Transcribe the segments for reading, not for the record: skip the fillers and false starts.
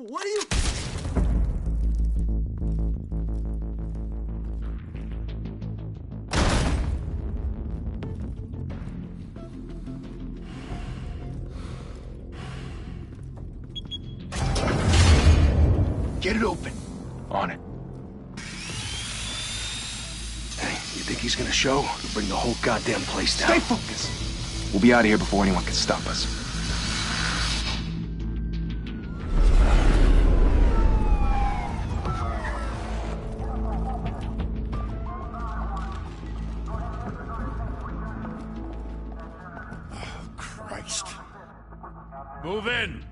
What are you... Get it open. On it. Hey, you think he's gonna show? We'll bring the whole goddamn place down. Stay focused. We'll be out of here before anyone can stop us. Oh, Christ. Move in!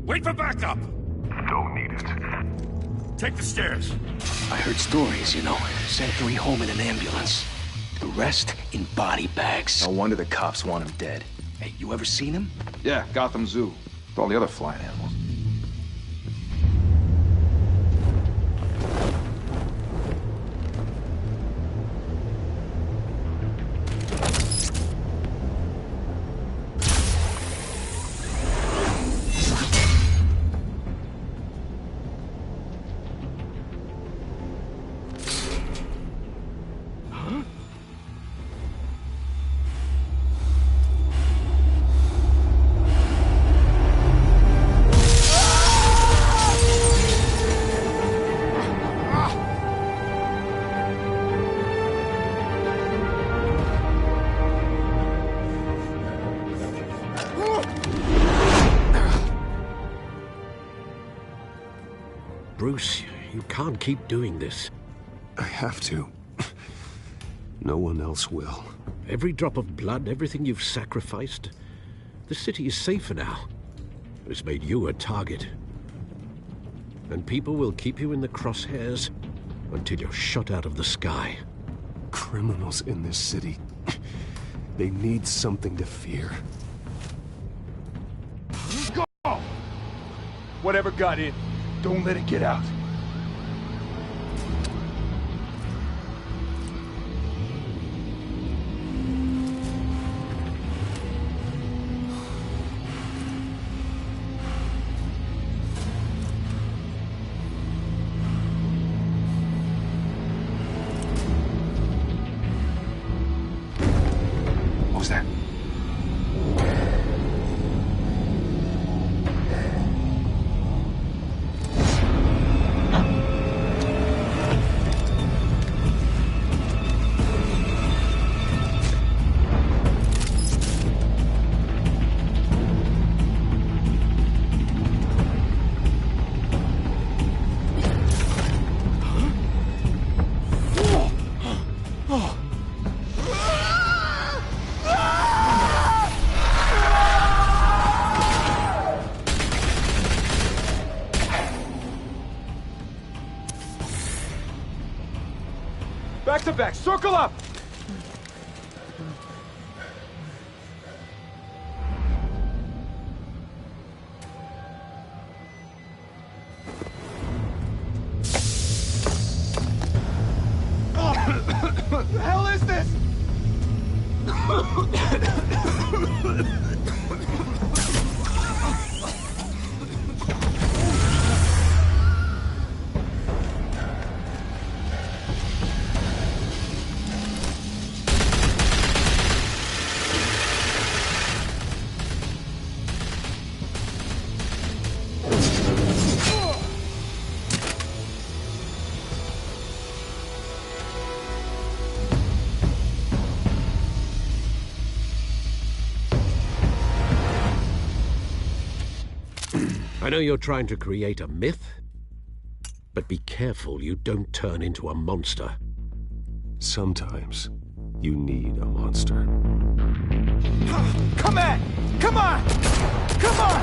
Wait for backup! Don't need it. Take the stairs. I heard stories, you know. Sent 3 home in an ambulance. The rest in body bags. No wonder the cops want him dead. Hey, you ever seen him? Yeah, Gotham Zoo. With all the other flying animals. Bruce, you can't keep doing this. I have to. No one else will. Every drop of blood, everything you've sacrificed. The city is safer now. It's made you a target. And people will keep you in the crosshairs until you're shot out of the sky. Criminals in this city. They need something to fear. Go! Whatever got in, don't let it get out. What was that? Back to back, circle up! What the hell is this? I know you're trying to create a myth, but be careful you don't turn into a monster. Sometimes you need a monster. Come on! Come on! Come on!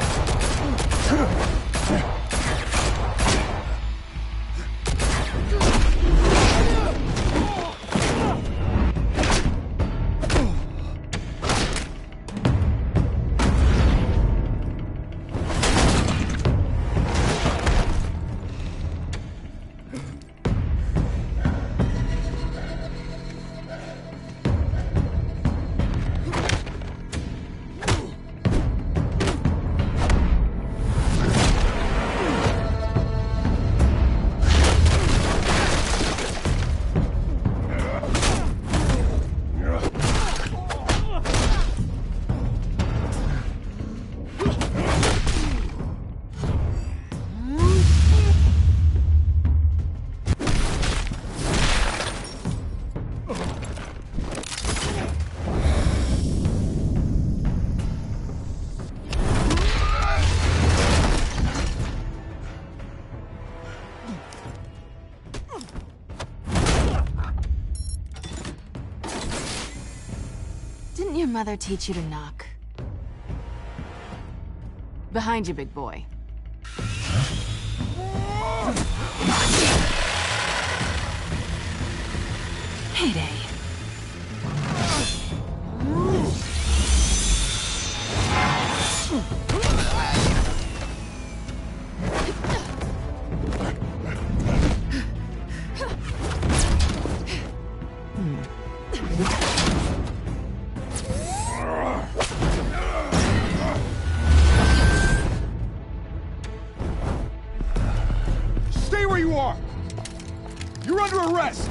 Didn't your mother teach you to knock? Behind you, big boy. Heyday. Stay where you are! You're under arrest!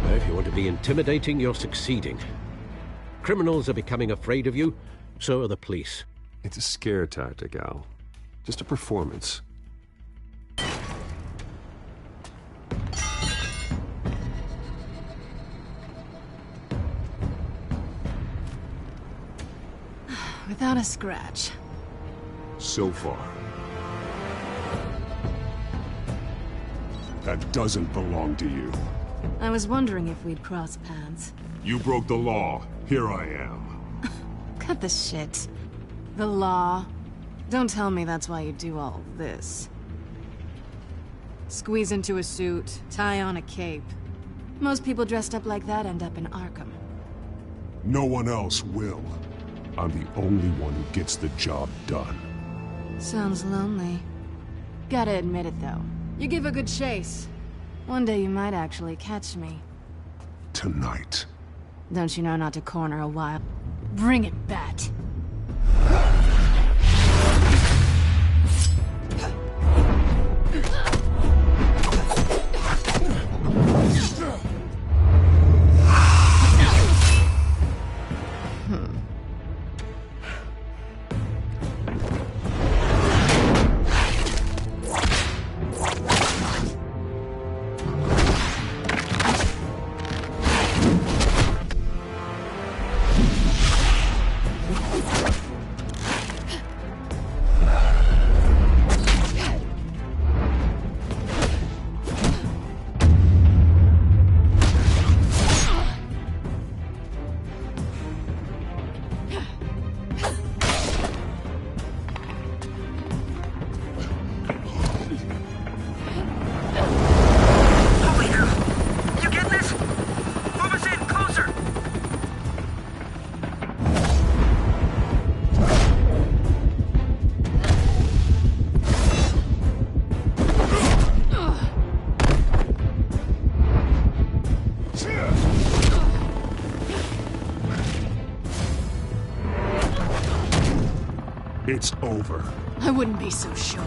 If you want to be intimidating, you're succeeding. Criminals are becoming afraid of you, so are the police. It's a scare tactic, Al. Just a performance. Without a scratch. So far. That doesn't belong to you. I was wondering if we'd cross paths. You broke the law. Here I am. Cut the shit. The law. Don't tell me that's why you do all this. Squeeze into a suit, tie on a cape. Most people dressed up like that end up in Arkham. No one else will. I'm the only one who gets the job done. Sounds lonely. Gotta admit it, though. You give a good chase. One day you might actually catch me. Tonight. Don't you know not to corner a while? Bring it, Bat. It's over. I wouldn't be so sure.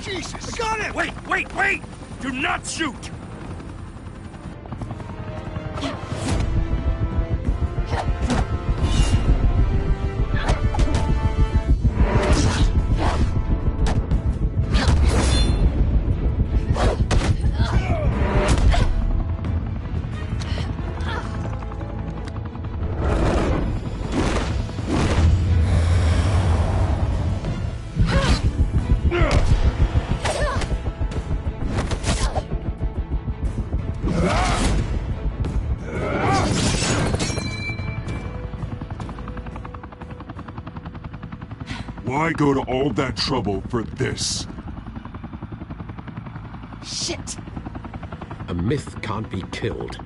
Jesus! I got him! Wait! Do not shoot! Why go to all that trouble for this? Shit! A myth can't be killed.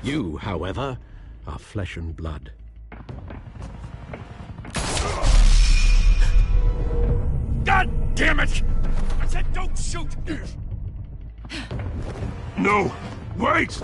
You, however, are flesh and blood. God damn it! I said don't shoot! No! Wait!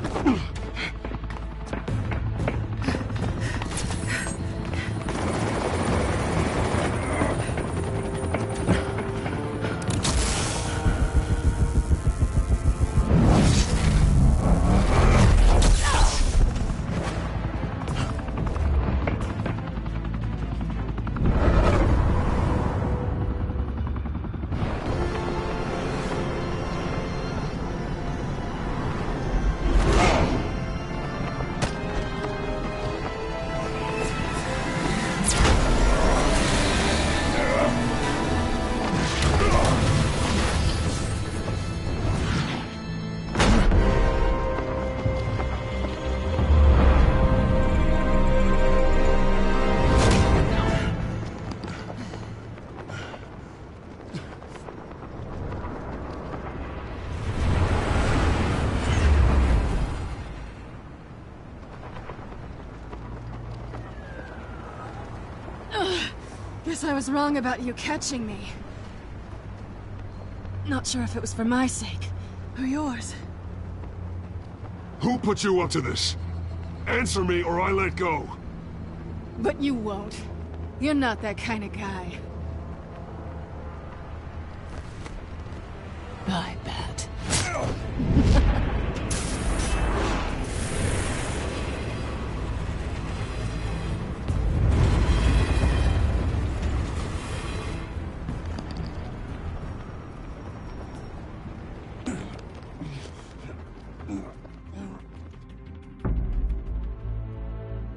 Guess I was wrong about you catching me. Not sure if it was for my sake, or yours. Who put you up to this? Answer me or I let go. But you won't. You're not that kind of guy. I bet.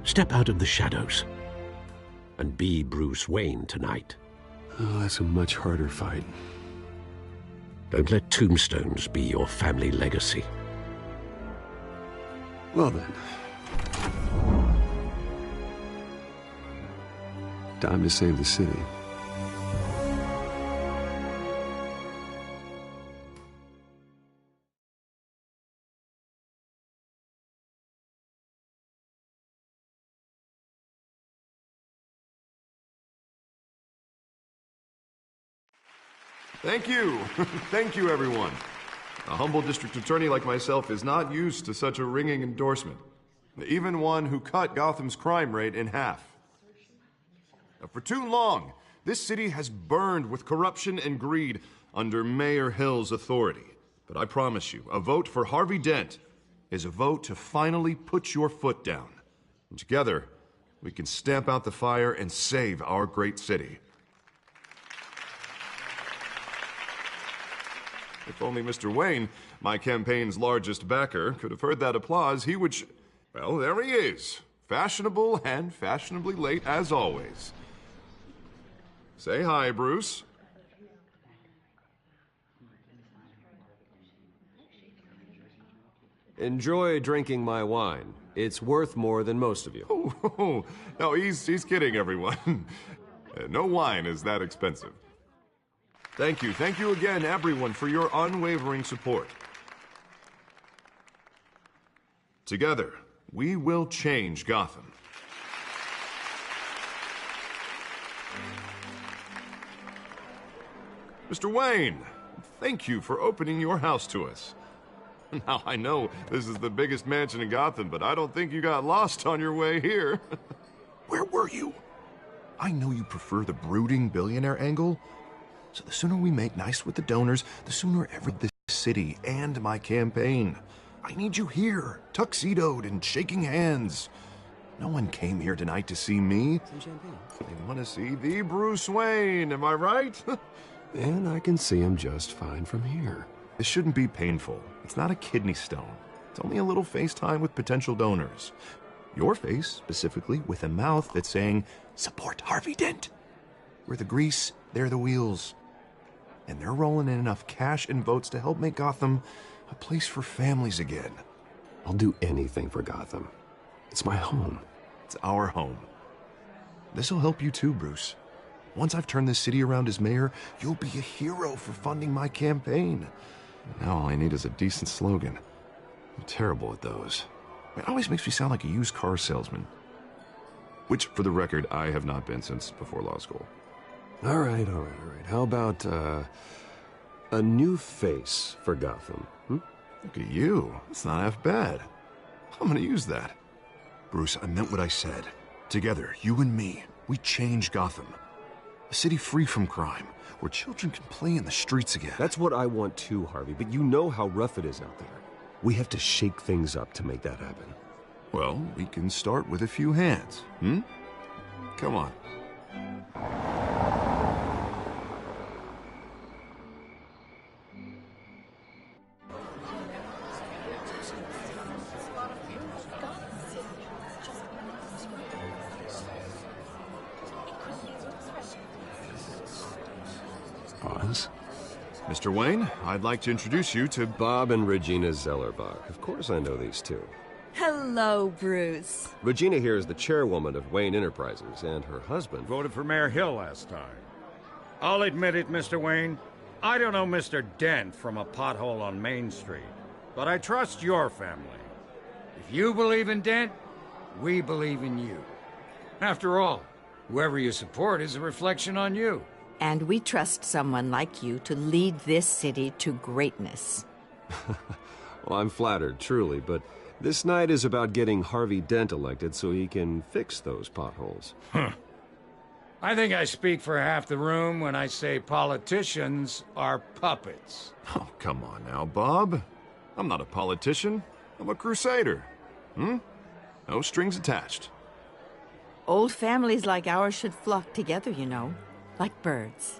Step out of the shadows and be Bruce Wayne tonight. Oh, that's a much harder fight. Don't let tombstones be your family legacy. Well then. Time to save the city. Thank you. Thank you, everyone. A humble district attorney like myself is not used to such a ringing endorsement. Even one who cut Gotham's crime rate in half. For too long, this city has burned with corruption and greed under Mayor Hill's authority. But I promise you, a vote for Harvey Dent is a vote to finally put your foot down. And together, we can stamp out the fire and save our great city. If only Mr. Wayne, my campaign's largest backer, could have heard that applause, he would well, there he is. Fashionable and fashionably late as always. Say hi, Bruce. Enjoy drinking my wine. It's worth more than most of you. Oh, no, he's kidding, everyone. No wine is that expensive. Thank you again, everyone, for your unwavering support. Together, we will change Gotham. Mr. Wayne, thank you for opening your house to us. Now, I know this is the biggest mansion in Gotham, but I don't think you got lost on your way here. Where were you? I know you prefer the brooding billionaire angle, so the sooner we make nice with the donors, the sooner this city and my campaign. I need you here, tuxedoed and shaking hands. No one came here tonight to see me. Some champagne. They want to see the Bruce Wayne, am I right? And I can see him just fine from here. This shouldn't be painful. It's not a kidney stone. It's only a little FaceTime with potential donors. Your face, specifically, with a mouth that's saying, support Harvey Dent. We're the grease, they're the wheels. And they're rolling in enough cash and votes to help make Gotham a place for families again. I'll do anything for Gotham. It's my home. It's our home. This'll help you too, Bruce. Once I've turned this city around as mayor, you'll be a hero for funding my campaign. Now all I need is a decent slogan. I'm terrible at those. It always makes me sound like a used car salesman. Which, for the record, I have not been since before law school. All right. How about, a new face for Gotham? Look at you. It's not half bad. I'm gonna use that. Bruce, I meant what I said. Together, you and me, we change Gotham. A city free from crime, where children can play in the streets again. That's what I want too, Harvey, but you know how rough it is out there. We have to shake things up to make that happen. Well, we can start with a few hands, Come on. Oz? Mr. Wayne, I'd like to introduce you to Bob and Regina Zellerbach. Of course I know these two. Hello, Bruce. Regina here is the chairwoman of Wayne Enterprises, and her husband Voted for Mayor Hill last time. I'll admit it, Mr. Wayne. I don't know Mr. Dent from a pothole on Main Street, but I trust your family. If you believe in Dent, we believe in you. After all, Whoever you support is a reflection on you. And we trust someone like you to lead this city to greatness. Well, I'm flattered, truly, but this night is about getting Harvey Dent elected so he can fix those potholes. I think I speak for half the room when I say politicians are puppets. Oh, come on now, Bob. I'm not a politician. I'm a crusader. No strings attached. Old families like ours should flock together, you know, like birds.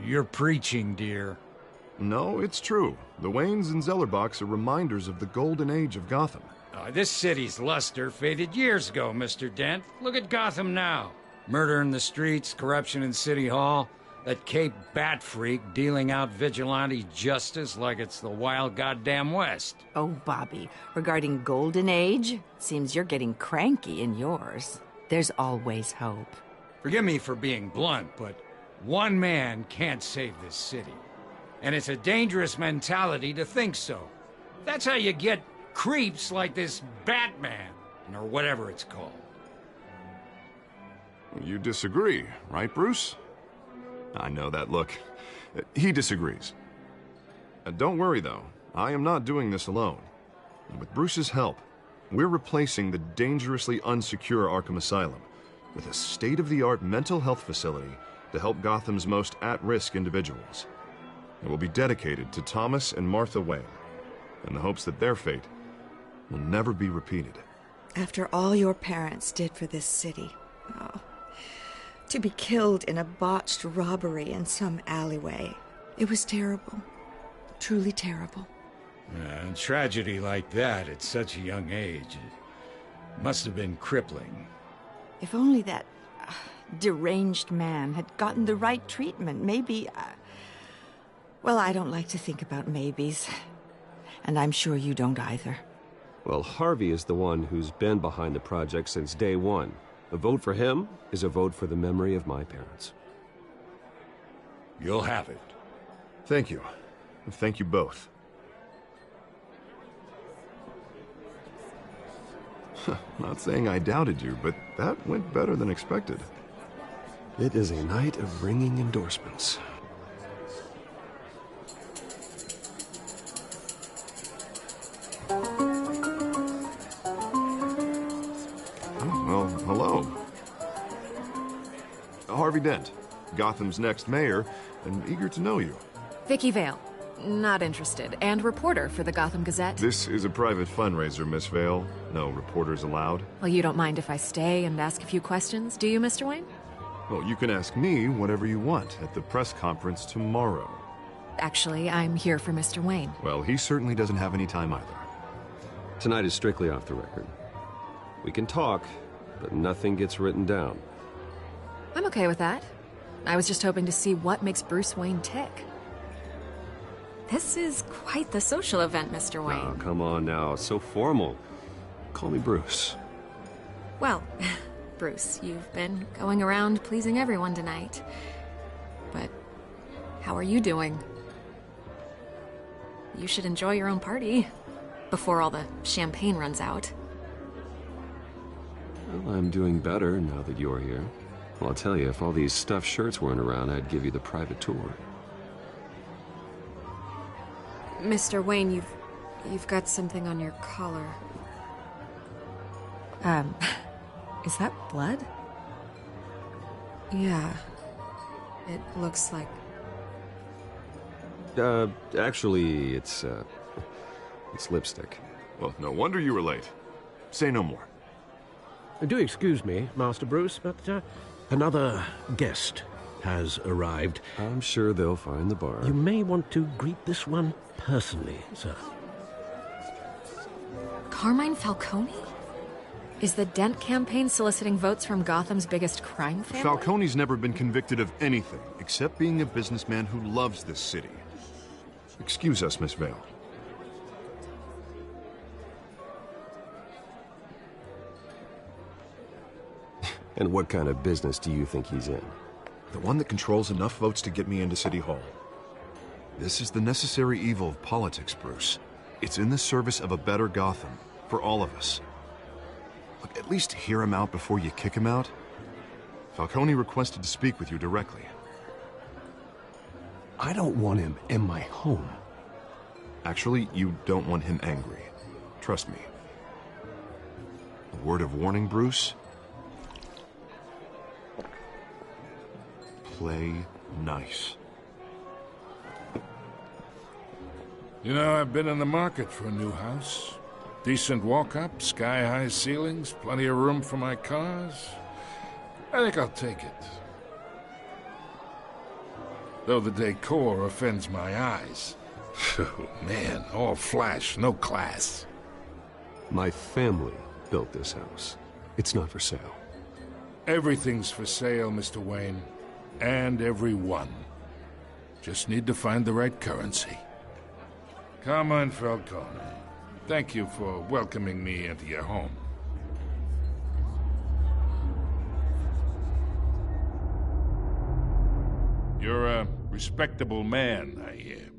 You're preaching, dear. No, it's true. The Waynes and Zellerbachs are reminders of the golden age of Gotham. This city's luster faded years ago, Mr. Dent. Look at Gotham now. Murder in the streets, corruption in City Hall, that Cape Bat freak dealing out vigilante justice like it's the wild goddamn West. Oh, Bobby, regarding Golden Age, seems you're getting cranky in yours. There's always hope. Forgive me for being blunt, but one man can't save this city. And it's a dangerous mentality to think so. That's how you get creeps like this Batman, or whatever it's called. You disagree, right, Bruce? I know that look. He disagrees. Don't worry, though. I am not doing this alone. With Bruce's help, we're replacing the dangerously unsecure Arkham Asylum with a state-of-the-art mental health facility to help Gotham's most at-risk individuals. It will be dedicated to Thomas and Martha Wayne, in the hopes that their fate will never be repeated. After all your parents did for this city, to be killed in a botched robbery in some alleyway, it was terrible. Truly terrible. A tragedy like that at such a young age, it must have been crippling. If only that deranged man had gotten the right treatment, maybe... Well, I don't like to think about maybes. And I'm sure you don't either. Well, Harvey is the one who's been behind the project since day one. A vote for him is a vote for the memory of my parents. You'll have it. Thank you. Thank you both. Not saying I doubted you, but that went better than expected. It is a night of ringing endorsements. Well, hello. Harvey Dent, Gotham's next mayor, and eager to know you. Vicky Vale. Not interested. And reporter for the Gotham Gazette. This is a private fundraiser, Miss Vale. No reporters allowed. Well, you don't mind if I stay and ask a few questions, do you, Mr. Wayne? Well, you can ask me whatever you want at the press conference tomorrow. Actually, I'm here for Mr. Wayne. Well, he certainly doesn't have any time either. Tonight is strictly off the record. We can talk, but nothing gets written down. I'm okay with that. I was just hoping to see what makes Bruce Wayne tick. This is quite the social event, Mr. Wayne. Oh, come on now. So formal. Call me Bruce. Well, Bruce, you've been going around pleasing everyone tonight. But how are you doing? You should enjoy your own party before all the champagne runs out. Well, I'm doing better now that you're here. Well, I'll tell you, if all these stuffed shirts weren't around, I'd give you the private tour. Mr. Wayne, you've got something on your collar. Is that blood? Yeah. It looks like... Actually, it's lipstick. Well, no wonder you were late. Say no more. Do excuse me, Master Bruce, but another guest has arrived. I'm sure they'll find the bar. You may want to greet this one personally, sir. Carmine Falcone? Is the Dent campaign soliciting votes from Gotham's biggest crime family? Falcone's never been convicted of anything except being a businessman who loves this city. Excuse us, Miss Vale. And what kind of business do you think he's in? The one that controls enough votes to get me into City Hall. This is the necessary evil of politics, Bruce. It's in the service of a better Gotham, for all of us. Look, at least hear him out before you kick him out. Falcone requested to speak with you directly. I don't want him in my home. Actually, you don't want him angry. Trust me. A word of warning, Bruce? Play nice. You know, I've been in the market for a new house. Decent walk-up, sky-high ceilings, plenty of room for my cars. I think I'll take it. Though the decor offends my eyes. Oh, man, all flash, no class. My family built this house. It's not for sale. Everything's for sale, Mr. Wayne. And everyone. Just need to find the right currency. Carmine Falcone, thank you for welcoming me into your home. You're a respectable man, I hear.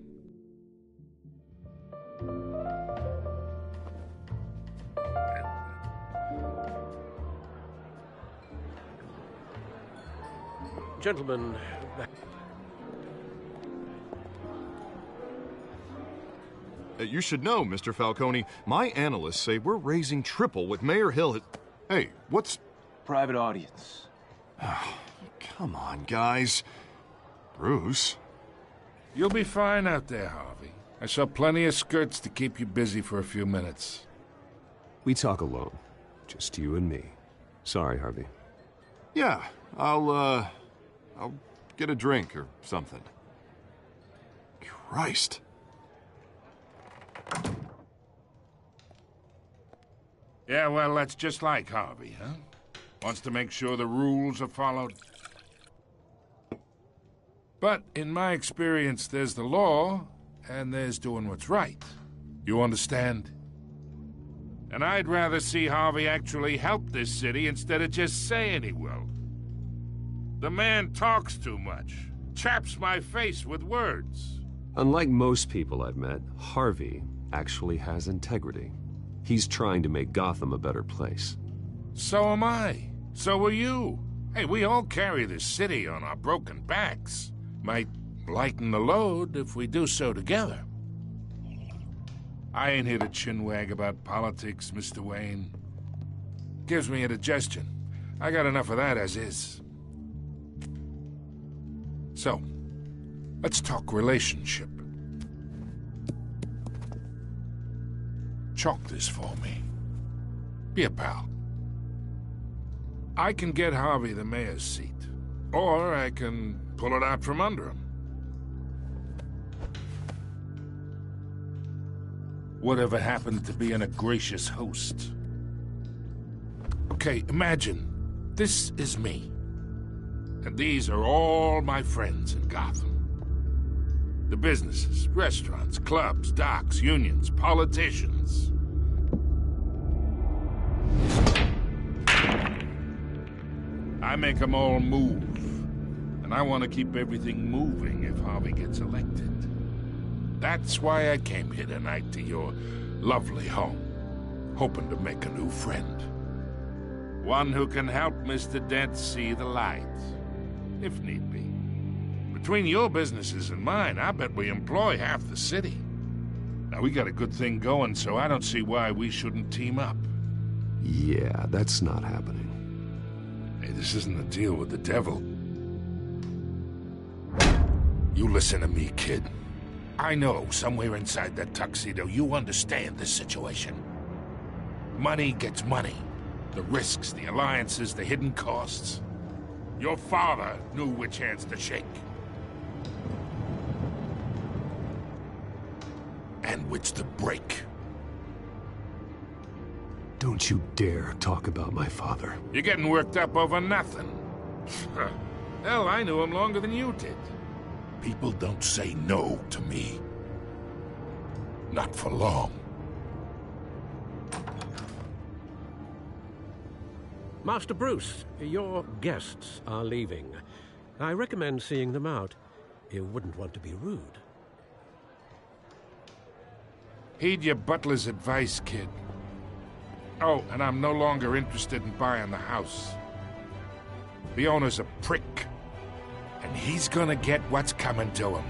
Gentlemen, You should know, Mr. Falcone, my analysts say we're raising triple what Mayor Hill had... Hey, what's... Private audience. Come on, guys. Bruce? You'll be fine out there, Harvey. I saw plenty of skirts to keep you busy for a few minutes. We talk alone. Just you and me. Sorry, Harvey. Yeah, I'll get a drink or something. Christ. Yeah, well, that's just like Harvey, huh? Wants to make sure the rules are followed. But in my experience, there's the law, and there's doing what's right. You understand? And I'd rather see Harvey actually help this city instead of just saying he will. The man talks too much. Chaps my face with words. Unlike most people I've met, Harvey actually has integrity. He's trying to make Gotham a better place. So am I. So are you. Hey, we all carry this city on our broken backs. Might lighten the load if we do so together. I ain't here to chinwag about politics, Mr. Wayne. Gives me indigestion. I got enough of that as is. So, let's talk relationship. Chalk this for me. Be a pal. I can get Harvey the mayor's seat, or I can pull it out from under him. Whatever happened to being a gracious host? Okay, imagine this is me, and these are all my friends in Gotham. The businesses, restaurants, clubs, docks, unions, politicians. I make them all move. And I want to keep everything moving if Harvey gets elected. That's why I came here tonight to your lovely home, hoping to make a new friend. One who can help Mr. Dent see the light, if need be. Between your businesses and mine, I bet we employ half the city. Now, we got a good thing going, so I don't see why we shouldn't team up. Yeah, that's not happening. Hey, this isn't a deal with the devil. You listen to me, kid. I know somewhere inside that tuxedo you understand this situation. Money gets money. The risks, the alliances, the hidden costs. Your father knew which hands to shake. And which to break. Don't you dare talk about my father. You're getting worked up over nothing. Hell, I knew him longer than you did. People don't say no to me. Not for long. Master Bruce, your guests are leaving. I recommend seeing them out. You wouldn't want to be rude. Heed your butler's advice, kid. Oh, and I'm no longer interested in buying the house. The owner's a prick. And he's gonna get what's coming to him.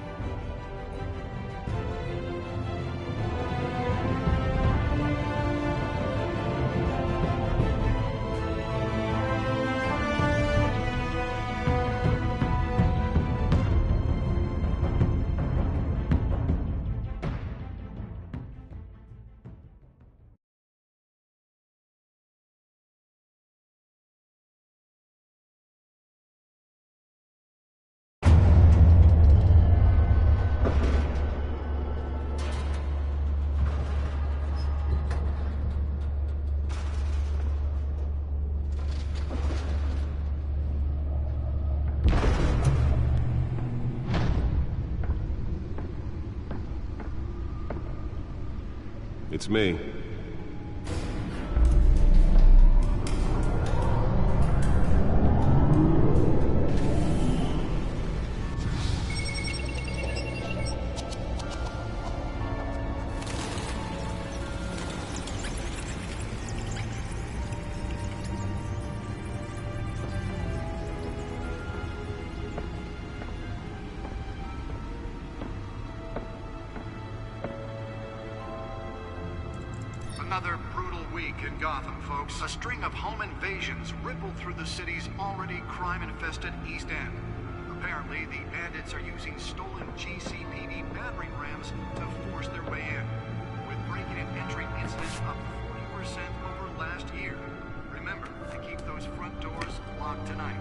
It's me. Another brutal week in Gotham, folks. A string of home invasions rippled through the city's already crime-infested East End. Apparently, the bandits are using stolen GCPD battering rams to force their way in, with break-in and entry incidents up 40% over last year. Remember to keep those front doors locked tonight.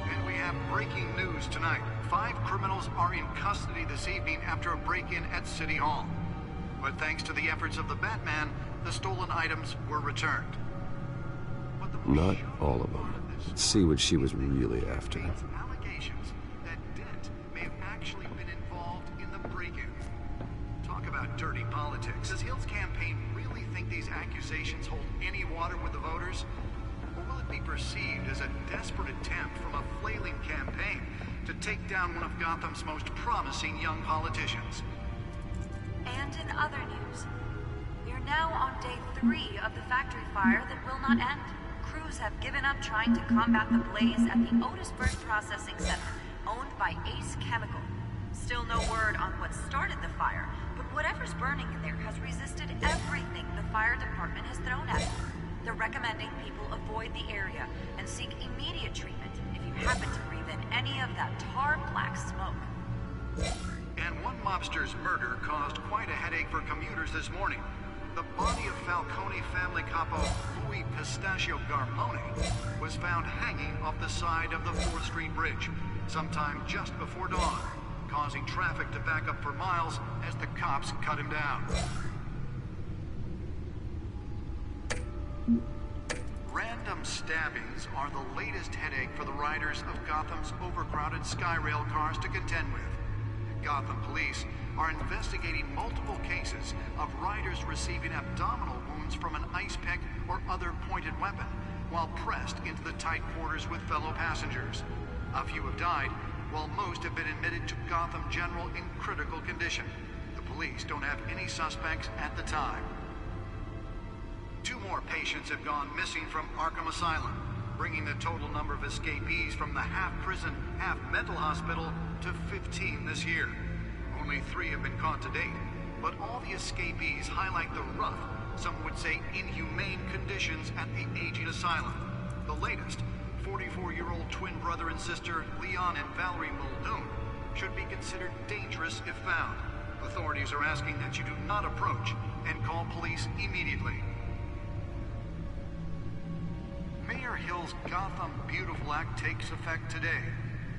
And we have breaking news tonight. 5 criminals are in custody this evening after a break-in at City Hall. But thanks to the efforts of the Batman, the stolen items were returned. Not all of them. Let's see what she was really after. Allegations that Dent may have actually been involved in the break-in. Talk about dirty politics. Does Hill's campaign really think these accusations hold any water with the voters? Or will it be perceived as a desperate attempt from a flailing campaign to take down one of Gotham's most promising young politicians? And in other news, we are now on day 3 of the factory fire that will not end. Crews have given up trying to combat the blaze at the Otisburg Processing Center, owned by Ace Chemical. Still no word on what started the fire, but whatever's burning in there has resisted everything the fire department has thrown at it. They're recommending people avoid the area and seek immediate treatment if you happen to breathe in any of that tar black smoke. And one mobster's murder caused quite a headache for commuters this morning. The body of Falcone family capo Louis Pistachio Garmone was found hanging off the side of the 4th Street Bridge sometime just before dawn, causing traffic to back up for miles as the cops cut him down. Random stabbings are the latest headache for the riders of Gotham's overcrowded Skyrail cars to contend with. Gotham police are investigating multiple cases of riders receiving abdominal wounds from an ice pick or other pointed weapon while pressed into the tight quarters with fellow passengers. A few have died, while most have been admitted to Gotham General in critical condition. The police don't have any suspects at the time. 2 more patients have gone missing from Arkham Asylum, bringing the total number of escapees from the half-prison, half-mental hospital to 15 this year. Only 3 have been caught to date, but all the escapees highlight the rough, some would say inhumane conditions at the aging asylum. The latest, 44-year-old twin brother and sister Leon and Valerie Muldoon, should be considered dangerous if found. Authorities are asking that you do not approach and call police immediately. Mayor Hill's Gotham Beautiful Act takes effect today,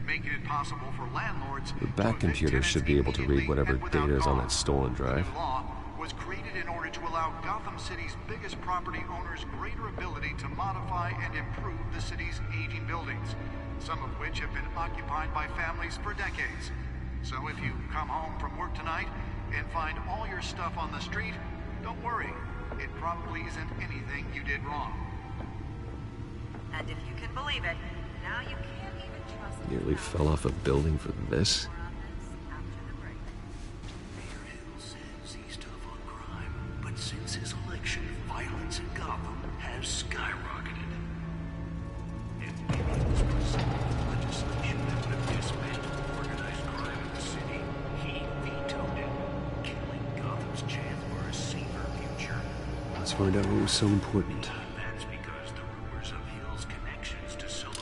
making it possible for landlords The back computer should be able to read whatever data is on that stolen drive. The law was created in order to allow Gotham City's biggest property owners greater ability to modify and improve the city's aging buildings, some of which have been occupied by families for decades. So if you come home from work tonight and find all your stuff on the street, don't worry. It probably isn't anything you did wrong. And if you can believe it, now you can't even trust me. Nearly fell off a building for this. Mayor Hill says he's tough on crime, but since his election, violence in Gotham has skyrocketed. And find out what was so important. That's because the rumors of Hill's connections to Solo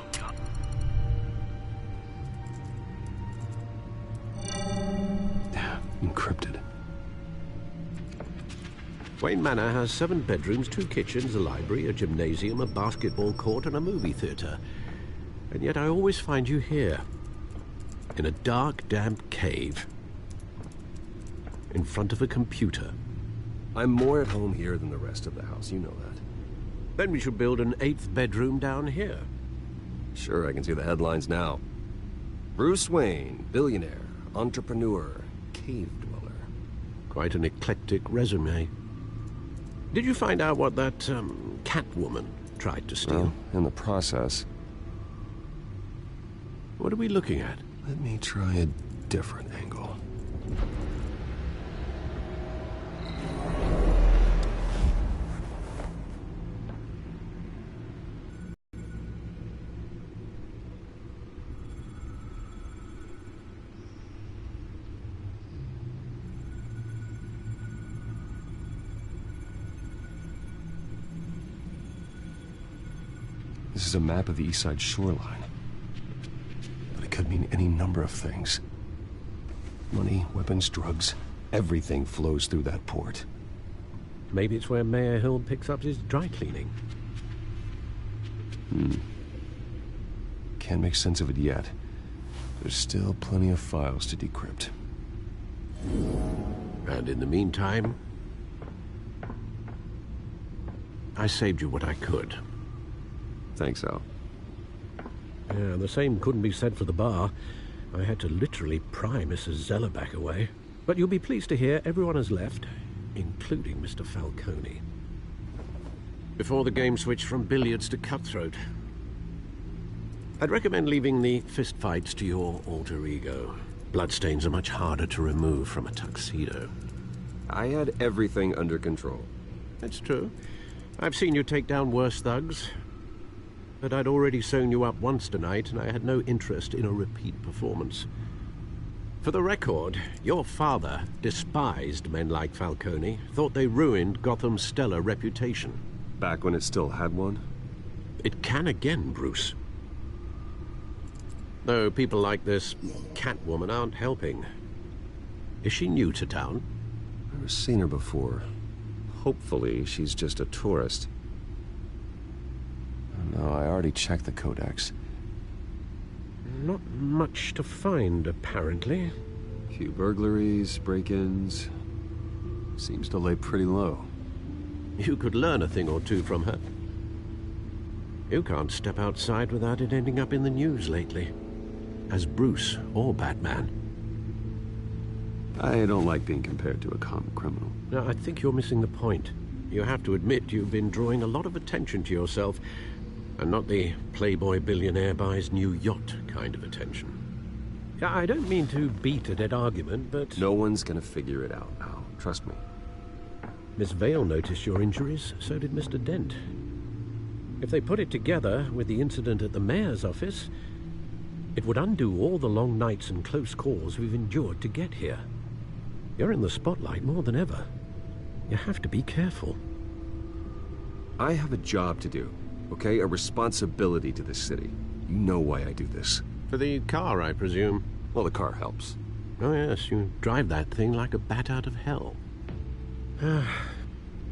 Encrypted. Wayne Manor has 7 bedrooms, 2 kitchens, a library, a gymnasium, a basketball court, and a movie theater. And yet I always find you here, in a dark, damp cave, in front of a computer. I'm more at home here than the rest of the house, you know that. Then we should build an 8th bedroom down here. Sure, I can see the headlines now. Bruce Wayne, billionaire, entrepreneur, cave dweller. Quite an eclectic resume. Did you find out what that, Catwoman tried to steal? Well, in the process. What are we looking at? Let me try a different angle. This is a map of the East Side shoreline. But it could mean any number of things. Money, weapons, drugs, everything flows through that port. Maybe it's where Mayor Hill picks up his dry cleaning. Can't make sense of it yet. There's still plenty of files to decrypt. And in the meantime, I saved you what I could. Thanks, Al. Yeah, the same couldn't be said for the bar. I had to literally pry Mrs. Zellerback away. But you'll be pleased to hear everyone has left, including Mr. Falcone. Before the game switched from billiards to cutthroat. I'd recommend leaving the fistfights to your alter ego. Bloodstains are much harder to remove from a tuxedo. I had everything under control. That's true. I've seen you take down worse thugs. But I'd already sewn you up once tonight, and I had no interest in a repeat performance. For the record, your father despised men like Falcone, thought they ruined Gotham's stellar reputation. Back when it still had one? It can again, Bruce. Though people like this Catwoman aren't helping. Is she new to town? Never seen her before. Hopefully, she's just a tourist. No, I already checked the codex. Not much to find, apparently. Few burglaries, break-ins. Seems to lay pretty low. You could learn a thing or two from her. You can't step outside without it ending up in the news lately. As Bruce or Batman. I don't like being compared to a common criminal. No, I think you're missing the point. You have to admit you've been drawing a lot of attention to yourself. And not the playboy billionaire buys new yacht kind of attention. I don't mean to beat a dead argument, but... No one's gonna figure it out, Al. Trust me. Miss Vale noticed your injuries, so did Mr. Dent. If they put it together with the incident at the mayor's office, it would undo all the long nights and close calls we've endured to get here. You're in the spotlight more than ever. You have to be careful. I have a job to do. Okay, a responsibility to this city. You know why I do this. For the car, I presume. Well, the car helps. Oh, yes, you drive that thing like a bat out of hell.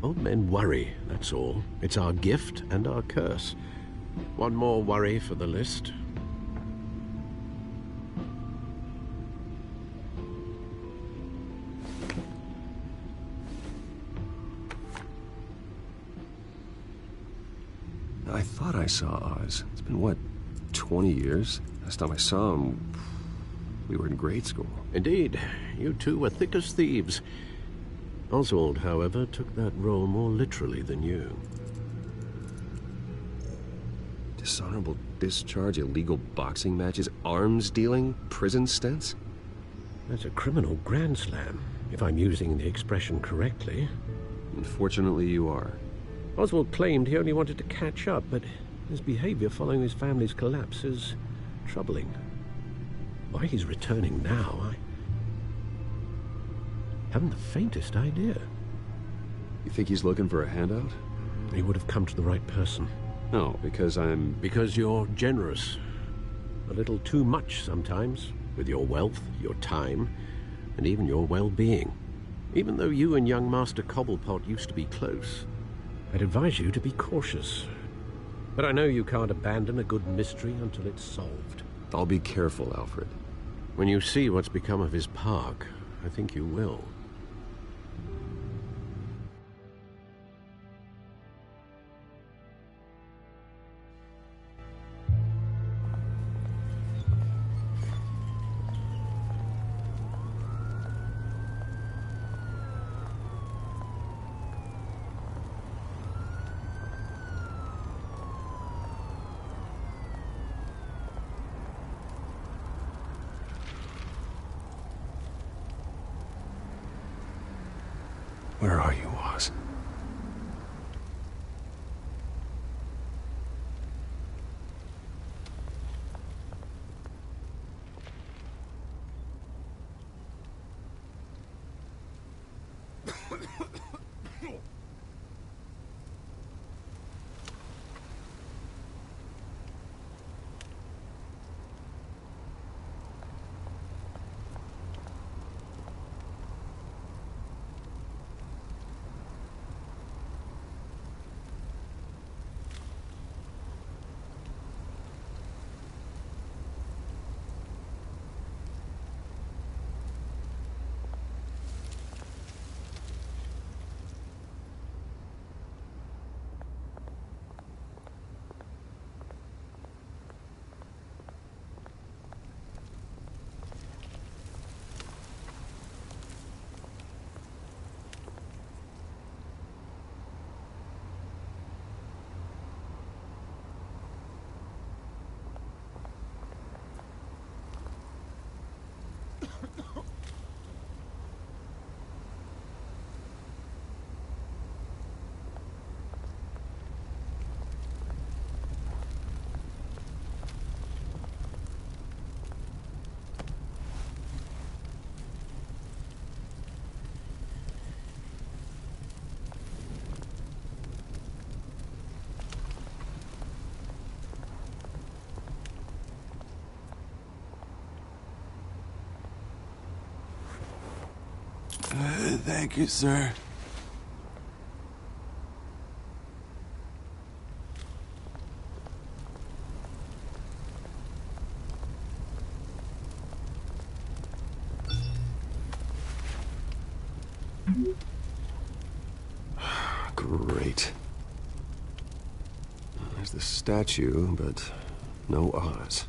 Old men worry, that's all. It's our gift and our curse. One more worry for the list. I thought I saw Oz. It's been, what, 20 years? Last time I saw him, we were in grade school. Indeed. You two were thick as thieves. Oswald, however, took that role more literally than you. Dishonorable discharge, illegal boxing matches, arms dealing, prison stints? That's a criminal grand slam, if I'm using the expression correctly. Unfortunately, you are. Oswald claimed he only wanted to catch up, but his behavior following his family's collapse is troubling. Why he's returning now, I haven't the faintest idea. You think he's looking for a handout? He would have come to the right person. No, because I'm... Because you're generous. A little too much sometimes, with your wealth, your time, and even your well-being. Even though you and young Master Cobblepot used to be close, I'd advise you to be cautious. But I know you can't abandon a good mystery until it's solved. I'll be careful, Alfred. When you see what's become of his park, I think you will. Where are you, Oz? Thank you, sir. Great. There's the statue, but no Oz.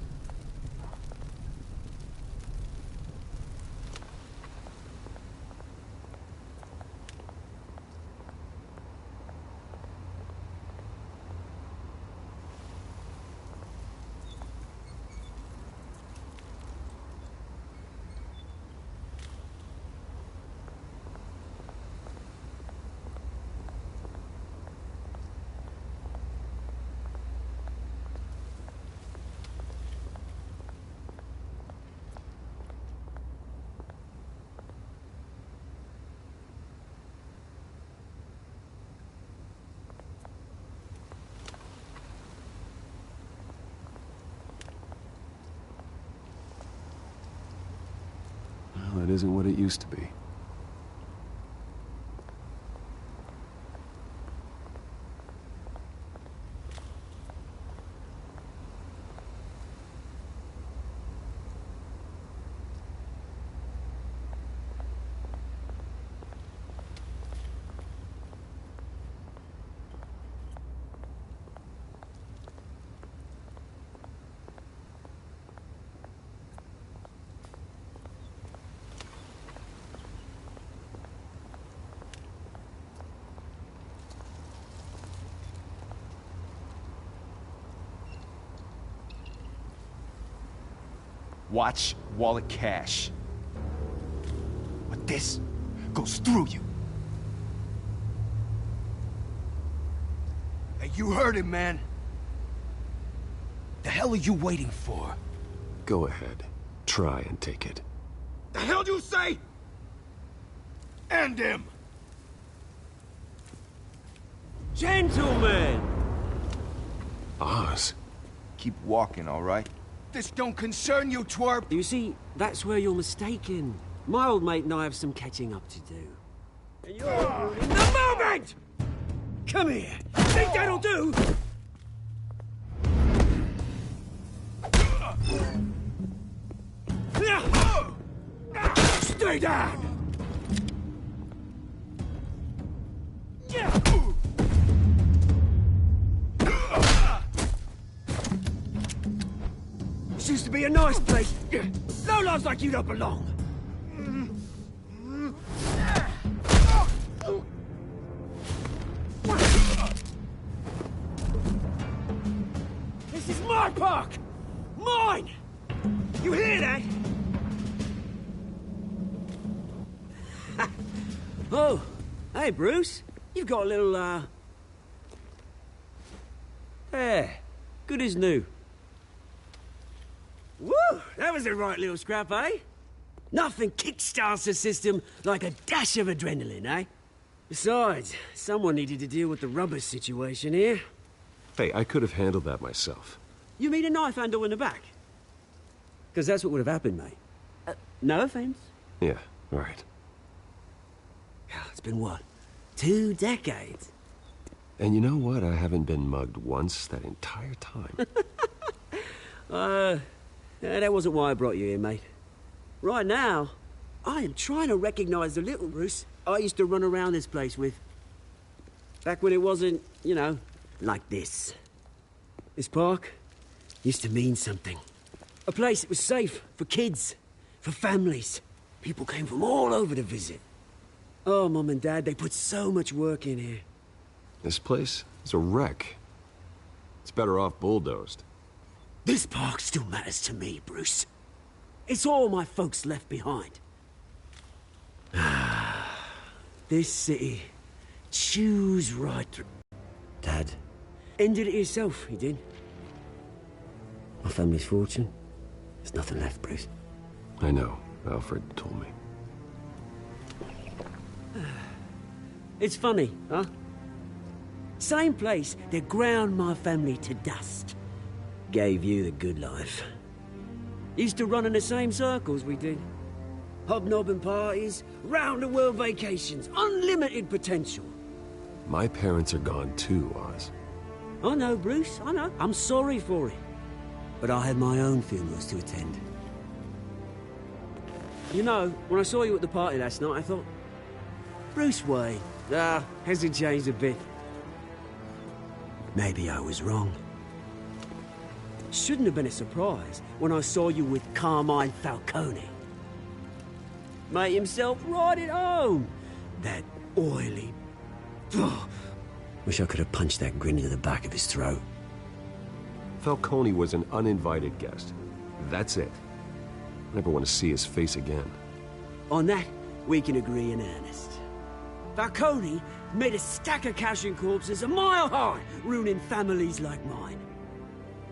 Well, it isn't what it used to be. Watch wallet cash. But this goes through you. Hey, you heard him, man. The hell are you waiting for? Go ahead. Try and take it. The hell do you say? End him! Gentlemen! Oz. Keep walking, all right? This don't concern you, twerp! You see, that's where you're mistaken. My old mate and I have some catching up to do. And you're in the moment! Come here! Think that'll do? Stay down! This used to be a nice place. Lowlifes like you don't belong. This is my park! Mine! You hear that? Oh, hey, Bruce. You've got a little, There. Good as new. Woo! That was a right little scrap, eh? Nothing kickstarts the system like a dash of adrenaline, eh? Besides, someone needed to deal with the rubber situation here. Hey, I could have handled that myself. You mean a knife handle in the back? Because that's what would have happened, mate. No offense. Yeah, right. It's been what? 2 decades? And you know what? I haven't been mugged once that entire time. That wasn't why I brought you here, mate. Right now, I am trying to recognize the little Bruce I used to run around this place with. Back when it wasn't, you know, like this. This park used to mean something. A place that was safe for kids, for families. People came from all over to visit. Oh, Mum and Dad, they put so much work in here. This place is a wreck. It's better off bulldozed. This park still matters to me, Bruce. It's all my folks left behind. This city chews right through. Dad ended it himself, he did. My family's fortune. There's nothing left, Bruce. I know. Alfred told me. It's funny, huh? Same place that ground my family to dust. Gave you the good life. Used to run in the same circles we did. Hobnobbing parties, round-the-world vacations, unlimited potential. My parents are gone too, Oz. I know, Bruce, I know. I'm sorry for it. But I had my own funerals to attend. You know, when I saw you at the party last night, I thought, Bruce Wayne, hasn't changed a bit. Maybe I was wrong. Shouldn't have been a surprise when I saw you with Carmine Falcone. Mate himself right at home. That oily... Wish I could have punched that grin into the back of his throat. Falcone was an uninvited guest. That's it. Never want to see his face again. On that, we can agree in earnest. Falcone made a stack of cash and corpses a mile high, ruining families like mine.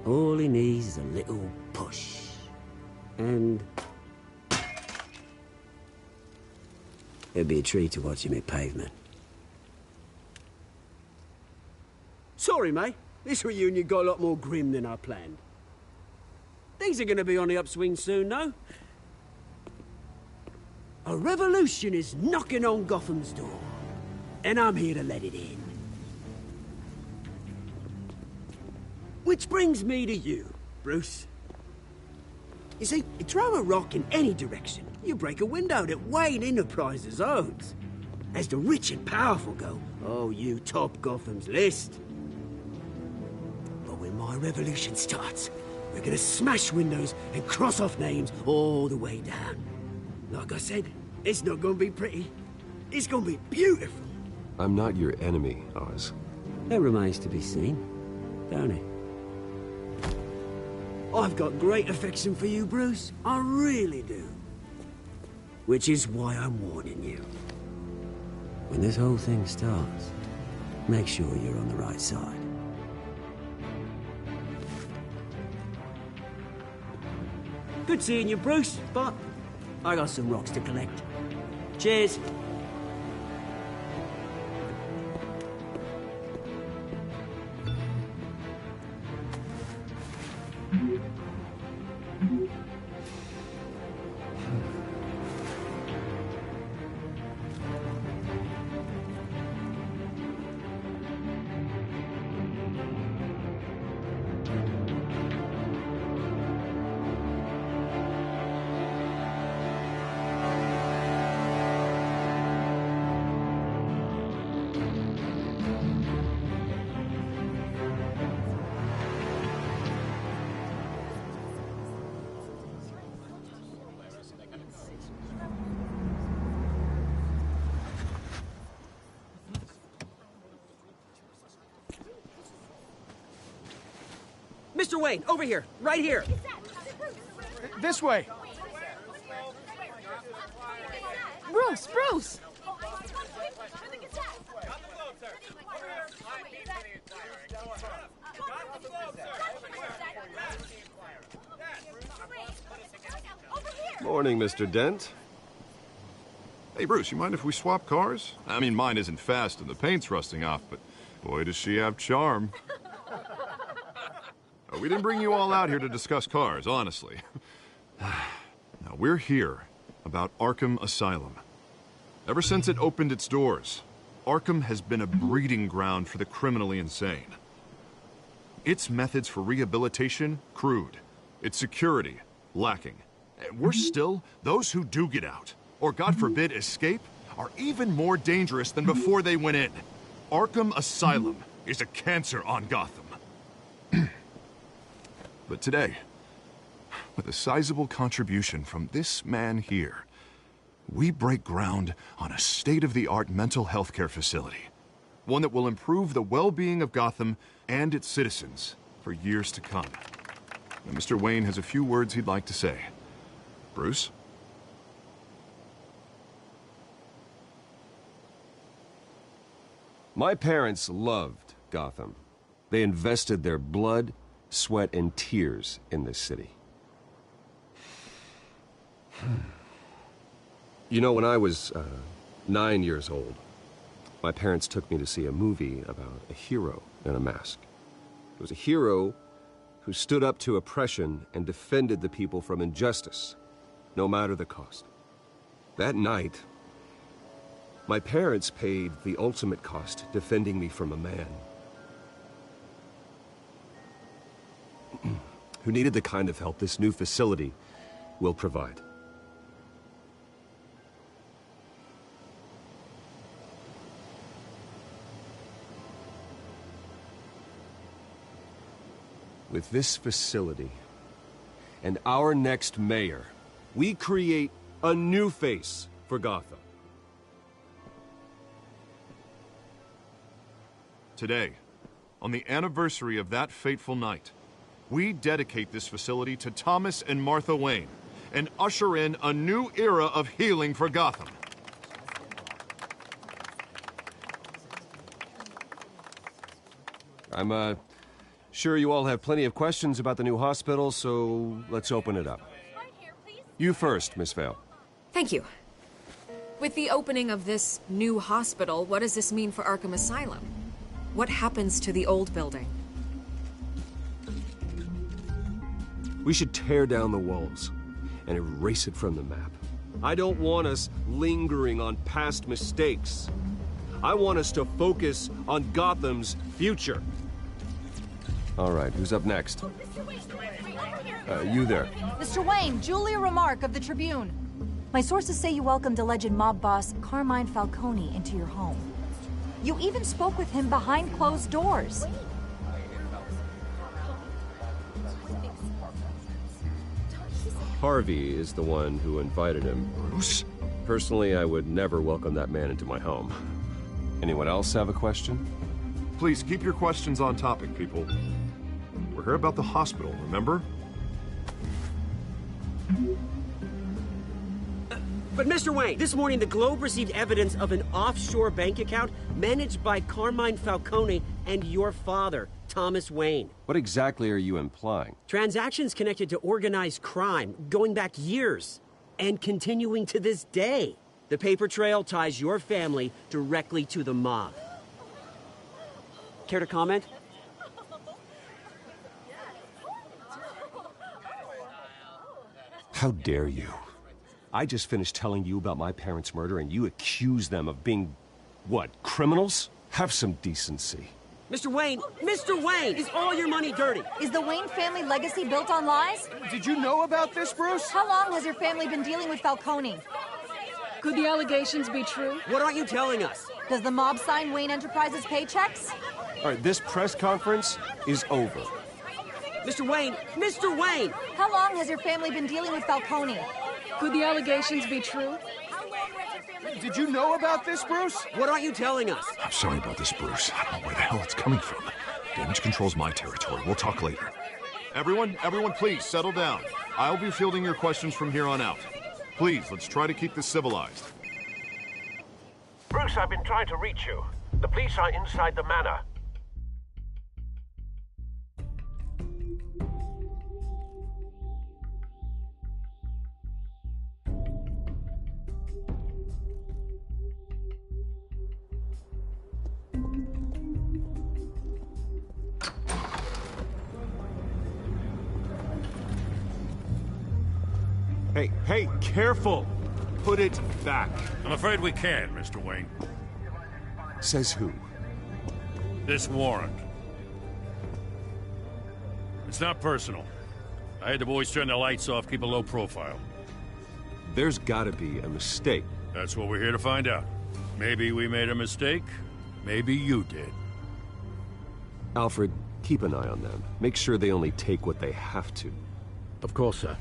All he needs is a little push. And... it'd be a treat to watch him hit pavement. Sorry, mate. This reunion got a lot more grim than I planned. Things are gonna be on the upswing soon, though. A revolution is knocking on Gotham's door. And I'm here to let it in. Which brings me to you, Bruce. You see, you throw a rock in any direction, you break a window that Wayne Enterprises owns. As the rich and powerful go, oh, you top Gotham's list. But when my revolution starts, we're gonna smash windows and cross off names all the way down. Like I said, it's not gonna be pretty. It's gonna be beautiful. I'm not your enemy, Oz. That remains to be seen, don't it? I've got great affection for you, Bruce. I really do. Which is why I'm warning you. When this whole thing starts, make sure you're on the right side. Good seeing you, Bruce, but I got some rocks to collect. Cheers. Mr. Wayne, over here, right here. This way. Bruce, Bruce! Morning, Mr. Dent. Hey, Bruce, you mind if we swap cars? I mean, mine isn't fast and the paint's rusting off, but boy, does she have charm. We didn't bring you all out here to discuss cars, honestly. Now, we're here about Arkham Asylum. Ever since it opened its doors, Arkham has been a breeding ground for the criminally insane. Its methods for rehabilitation, crude. Its security, lacking. And worse still, those who do get out, or God forbid escape, are even more dangerous than before they went in. Arkham Asylum is a cancer on Gotham. But today, with a sizable contribution from this man here, we break ground on a state-of-the-art mental health care facility. One that will improve the well-being of Gotham and its citizens for years to come. Now, Mr. Wayne has a few words he'd like to say. Bruce? My parents loved Gotham. They invested their blood, sweat, and tears in this city. You know, when I was 9 years old, my parents took me to see a movie about a hero in a mask. It was a hero who stood up to oppression and defended the people from injustice, no matter the cost. That night, my parents paid the ultimate cost defending me from a man who needed the kind of help this new facility will provide. With this facility and our next mayor, we create a new face for Gotham. Today, on the anniversary of that fateful night, we dedicate this facility to Thomas and Martha Wayne and usher in a new era of healing for Gotham. I'm sure you all have plenty of questions about the new hospital, so let's open it up. You first, Miss Vale. Thank you. With the opening of this new hospital, what does this mean for Arkham Asylum? What happens to the old building? We should tear down the walls and erase it from the map. I don't want us lingering on past mistakes. I want us to focus on Gotham's future. All right, who's up next? You there. Mr. Wayne, Julia Remark of the Tribune. My sources say you welcomed alleged mob boss Carmine Falcone into your home. You even spoke with him behind closed doors. Harvey is the one who invited him. Bruce? Personally, I would never welcome that man into my home. Anyone else have a question? Please keep your questions on topic, people. We're here about the hospital, remember? But Mr. Wayne, this morning the Globe received evidence of an offshore bank account managed by Carmine Falcone and your father, Thomas Wayne. What exactly are you implying? Transactions connected to organized crime, going back years, and continuing to this day. The paper trail ties your family directly to the mob. Care to comment? How dare you? I just finished telling you about my parents' murder and you accuse them of being, what, criminals? Have some decency. Mr. Wayne, is all your money dirty? Is the Wayne family legacy built on lies? Did you know about this, Bruce? How long has your family been dealing with Falcone? Could the allegations be true? What aren't you telling us? Does the mob sign Wayne Enterprises paychecks? All right, this press conference is over. Mr. Wayne! How long has your family been dealing with Falcone? Could the allegations be true? Did you know about this, Bruce? What aren't you telling us? I'm sorry about this, Bruce. I don't know where the hell it's coming from. Damage control's my territory. We'll talk later. Everyone, please settle down. I'll be fielding your questions from here on out. Please, let's try to keep this civilized. Bruce, I've been trying to reach you. The police are inside the manor. Hey, careful! Put it back. I'm afraid we can't, Mr. Wayne. Says who? This warrant. It's not personal. I had the boys turn the lights off, keep a low profile. There's gotta be a mistake. That's what we're here to find out. Maybe we made a mistake. Maybe you did. Alfred, keep an eye on them. Make sure they only take what they have to. Of course, sir.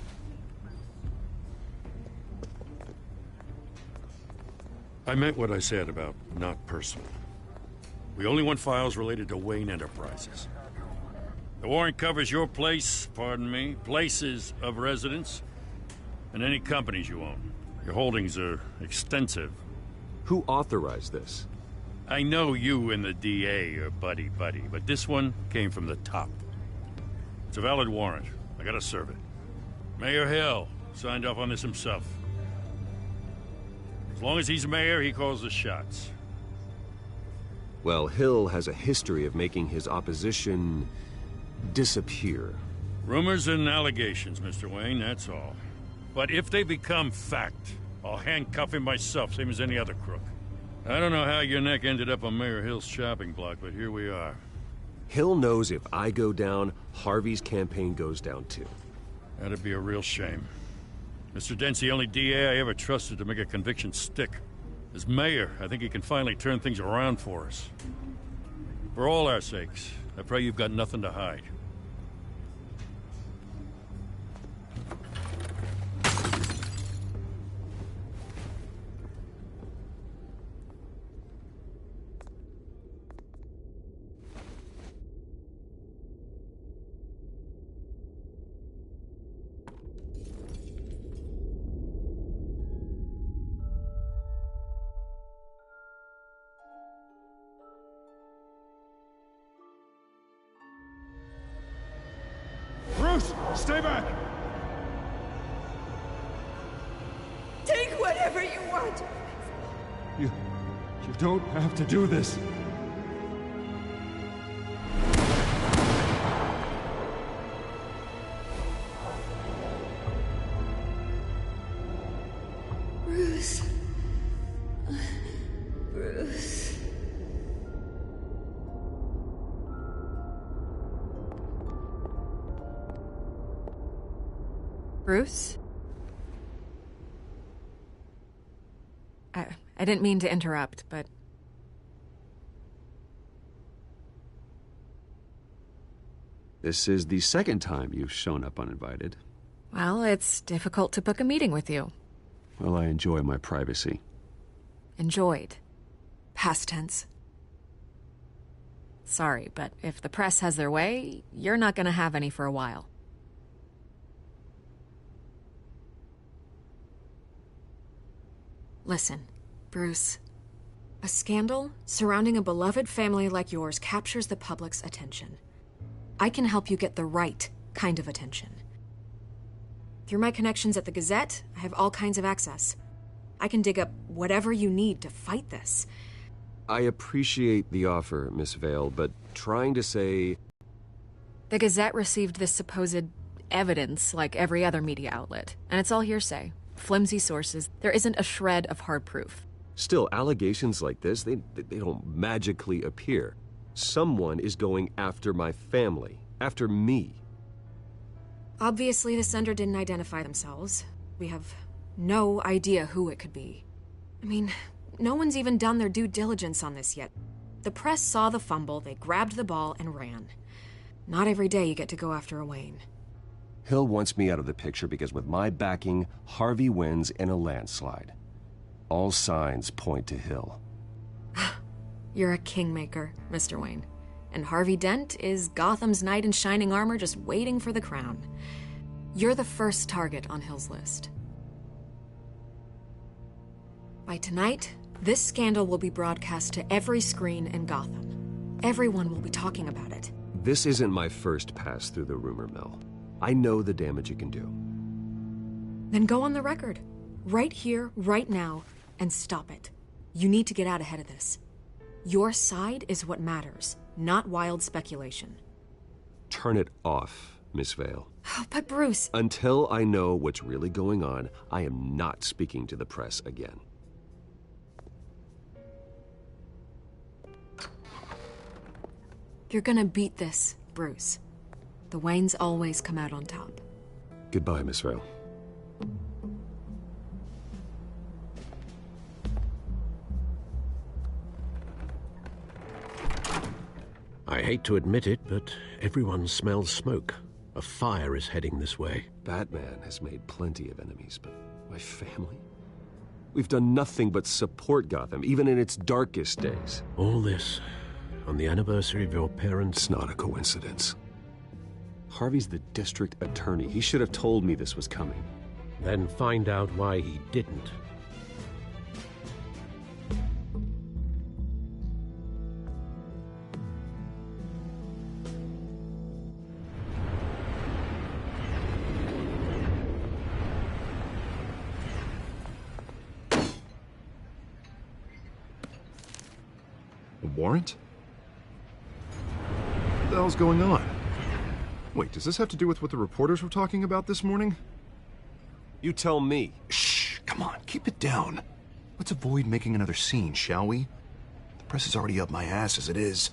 I meant what I said about not personal. We only want files related to Wayne Enterprises. The warrant covers your place, pardon me, places of residence, and any companies you own. Your holdings are extensive. Who authorized this? I know you and the DA are buddy-buddy, but this one came from the top. It's a valid warrant. I gotta serve it. Mayor Hill signed off on this himself. As long as he's mayor, he calls the shots. Well, Hill has a history of making his opposition disappear. Rumors and allegations, Mr. Wayne, that's all. But if they become fact, I'll handcuff him myself, same as any other crook. I don't know how your neck ended up on Mayor Hill's chopping block, but here we are. Hill knows if I go down, Harvey's campaign goes down too. That'd be a real shame. Mr. Dent's the only DA I ever trusted to make a conviction stick. As mayor, I think he can finally turn things around for us. For all our sakes, I pray you've got nothing to hide. Bruce, stay back! Take whatever you want. You don't have to do this. Bruce. Bruce. Bruce? I didn't mean to interrupt, but... This is the second time you've shown up uninvited. Well, it's difficult to book a meeting with you. Well, I enjoy my privacy. Enjoyed. Past tense. Sorry, but if the press has their way, you're not gonna have any for a while. Listen, Bruce. A scandal surrounding a beloved family like yours captures the public's attention. I can help you get the right kind of attention. Through my connections at the Gazette, I have all kinds of access. I can dig up whatever you need to fight this. I appreciate the offer, Miss Vale, but trying to say... The Gazette received this supposed evidence like every other media outlet, and it's all hearsay. Flimsy sources. There isn't a shred of hard proof. Still, allegations like this, they don't magically appear. Someone is going after my family, after me. Obviously, the sender didn't identify themselves. We have no idea who it could be. I mean, no one's even done their due diligence on this yet. The press saw the fumble, they grabbed the ball and ran. Not every day you get to go after a Wayne. Hill wants me out of the picture because with my backing, Harvey wins in a landslide. All signs point to Hill. You're a kingmaker, Mr. Wayne. and Harvey Dent is Gotham's knight in shining armor just waiting for the crown. You're the first target on Hill's list. By tonight, this scandal will be broadcast to every screen in Gotham. Everyone will be talking about it. This isn't my first pass through the rumor mill. I know the damage it can do. Then go on the record. Right here, right now, and stop it. You need to get out ahead of this. Your side is what matters, not wild speculation. Turn it off, Miss Vale. Oh, but Bruce... Until I know what's really going on, I am not speaking to the press again. You're gonna beat this, Bruce. The Waynes always come out on top. Goodbye, Miss Vale. I hate to admit it, but everyone smells smoke. A fire is heading this way. Batman has made plenty of enemies, but my family? We've done nothing but support Gotham, even in its darkest days. All this on the anniversary of your parents'... It's not a coincidence. Harvey's the district attorney. He should have told me this was coming. Then find out why he didn't. A warrant? What the hell's going on? Wait, does this have to do with what the reporters were talking about this morning? You tell me. Shh, come on, keep it down. Let's avoid making another scene, shall we? The press is already up my ass as it is.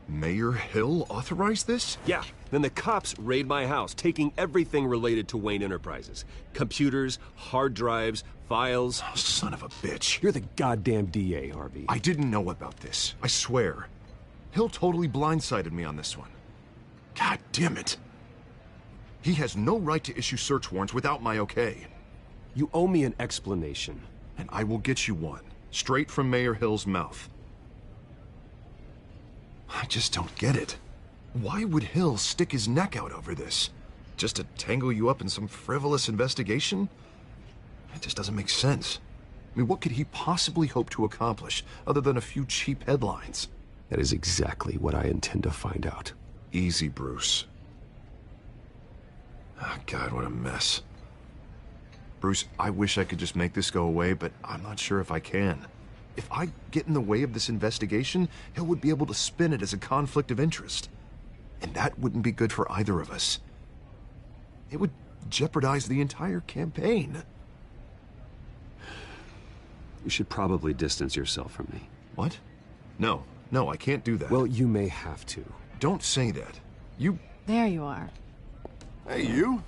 Mayor Hill authorized this? Yeah, then the cops raid my house, taking everything related to Wayne Enterprises. Computers, hard drives, files. Oh, son of a bitch. You're the goddamn DA, Harvey. I didn't know about this, I swear. Hill totally blindsided me on this one. God damn it. He has no right to issue search warrants without my okay. You owe me an explanation. And I will get you one, straight from Mayor Hill's mouth. I just don't get it. Why would Hill stick his neck out over this? Just to tangle you up in some frivolous investigation? It just doesn't make sense. I mean, what could he possibly hope to accomplish other than a few cheap headlines? That is exactly what I intend to find out. Easy, Bruce. Oh, God, what a mess. Bruce, I wish I could just make this go away, but I'm not sure if I can. If I get in the way of this investigation, Hill would be able to spin it as a conflict of interest. And that wouldn't be good for either of us. It would jeopardize the entire campaign. You should probably distance yourself from me. What? No, I can't do that. Well, you may have to. Don't say that. You... There you are. Hey, you?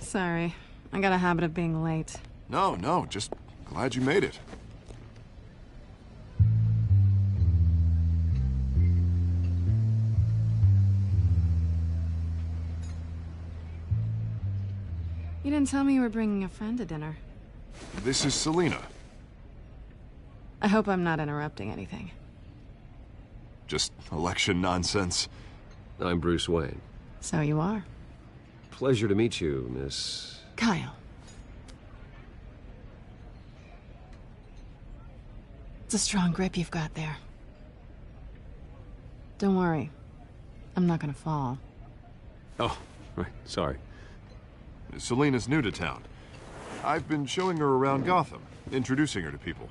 Sorry. I got a habit of being late. No, just glad you made it. You didn't tell me you were bringing a friend to dinner. This is Selina. I hope I'm not interrupting anything. Just election nonsense. I'm Bruce Wayne. So you are. Pleasure to meet you, Miss... Kyle. It's a strong grip you've got there. Don't worry. I'm not gonna fall. Oh, right. Sorry. Selina's new to town. I've been showing her around Gotham, introducing her to people.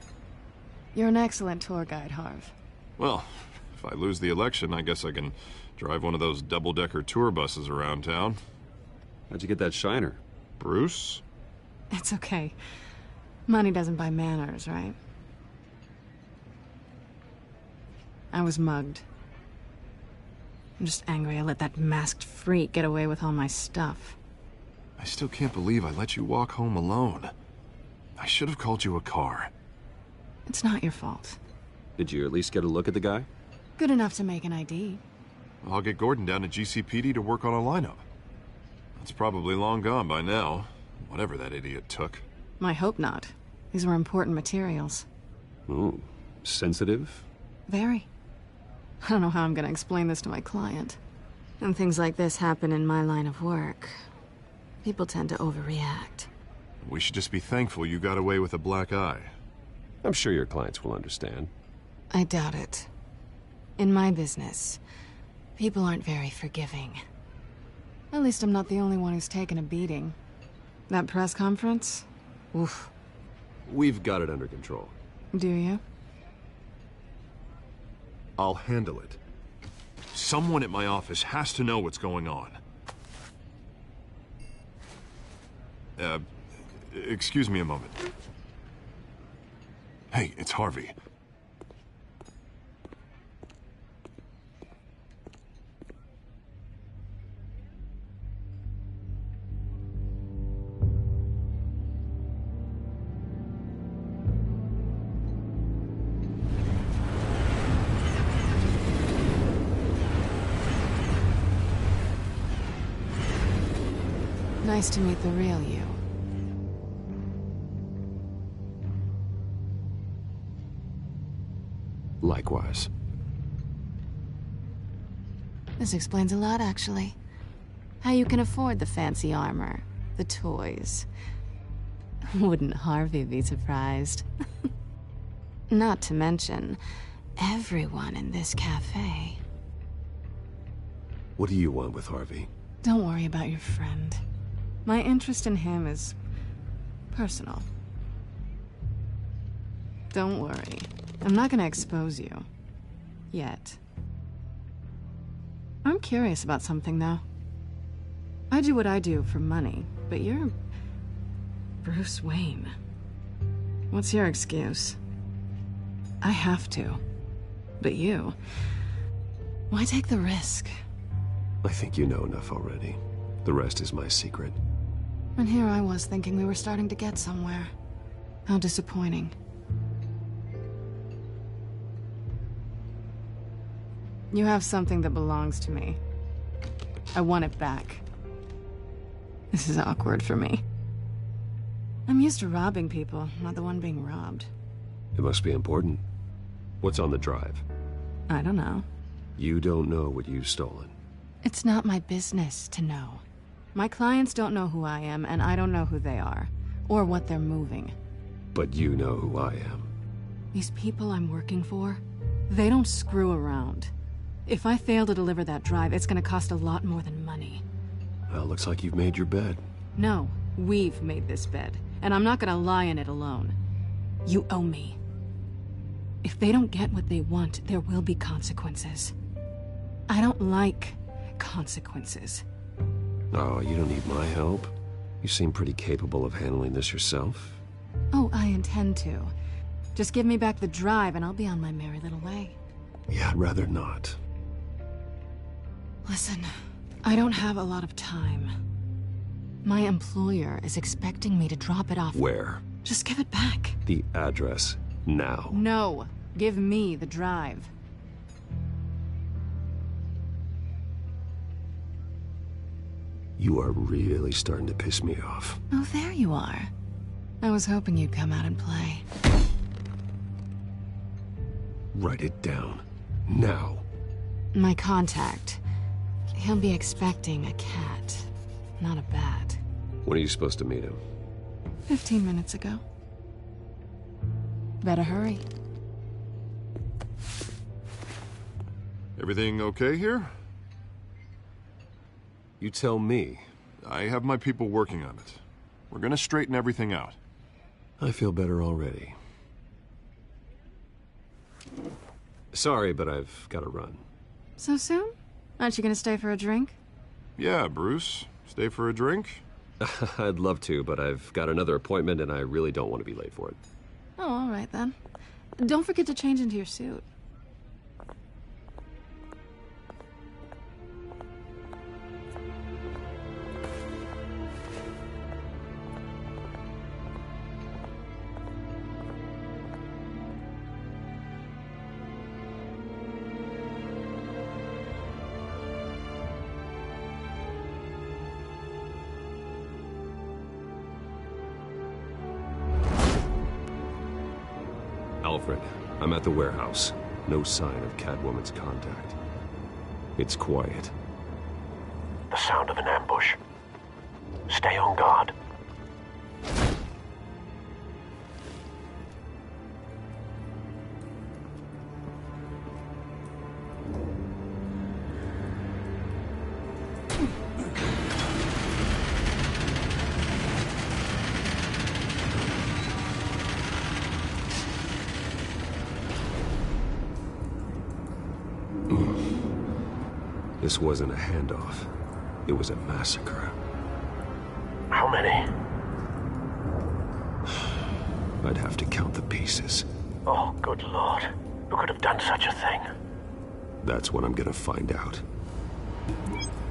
You're an excellent tour guide, Harv. Well, if I lose the election, I guess I can drive one of those double-decker tour buses around town. How'd you get that shiner? Bruce? It's okay. Money doesn't buy manners, right? I was mugged. I'm just angry I let that masked freak get away with all my stuff. I still can't believe I let you walk home alone. I should have called you a car. It's not your fault. Did you at least get a look at the guy? Good enough to make an ID. I'll get Gordon down to GCPD to work on a lineup. It's probably long gone by now, whatever that idiot took. I hope not. These were important materials. Ooh, sensitive? Very. I don't know how I'm gonna explain this to my client. When things like this happen in my line of work, people tend to overreact. We should just be thankful you got away with a black eye. I'm sure your clients will understand. I doubt it. In my business, people aren't very forgiving. At least I'm not the only one who's taken a beating. That press conference? Oof. We've got it under control. Do you? I'll handle it. Someone at my office has to know what's going on. Excuse me a moment. Hey, it's Harvey. Nice to meet the real you. Likewise. This explains a lot, actually. How you can afford the fancy armor, the toys. Wouldn't Harvey be surprised? Not to mention, everyone in this cafe. What do you want with Harvey? Don't worry about your friend. My interest in him is personal. Don't worry. I'm not gonna expose you. Yet. I'm curious about something, though. I do what I do for money, but you're Bruce Wayne. What's your excuse? I have to. But you... why take the risk? I think you know enough already. The rest is my secret. And here I was thinking we were starting to get somewhere. How disappointing. You have something that belongs to me. I want it back. This is awkward for me. I'm used to robbing people, not the one being robbed. It must be important. What's on the drive? I don't know. You don't know what you've stolen. It's not my business to know. My clients don't know who I am, and I don't know who they are, or what they're moving. But you know who I am. These people I'm working for, they don't screw around. If I fail to deliver that drive, it's gonna cost a lot more than money. Well, looks like you've made your bed. No, we've made this bed, and I'm not gonna lie in it alone. You owe me. If they don't get what they want, there will be consequences. I don't like consequences. Oh, you don't need my help. You seem pretty capable of handling this yourself. Oh, I intend to. Just give me back the drive and I'll be on my merry little way. Yeah, I'd rather not. Listen, I don't have a lot of time. My employer is expecting me to drop it off. Where? Just give it back. The address, now. No, give me the drive. You are really starting to piss me off. Oh, there you are. I was hoping you'd come out and play. Write it down. Now. My contact. He'll be expecting a cat, not a bat. When are you supposed to meet him? 15 minutes ago. Better hurry. Everything okay here? You tell me. I have my people working on it. We're gonna straighten everything out. I feel better already. Sorry, but I've got to run. So soon? Aren't you gonna stay for a drink? Yeah, Bruce. Stay for a drink? I'd love to, but I've got another appointment and I really don't want to be late for it. Oh, all right then. Don't forget to change into your suit. Alfred, I'm at the warehouse. No sign of Catwoman's contact. It's quiet. The sound of an ambush. Stay on guard. This wasn't a handoff. It was a massacre. How many? I'd have to count the pieces. Oh, good Lord. Who could have done such a thing? That's what I'm gonna find out.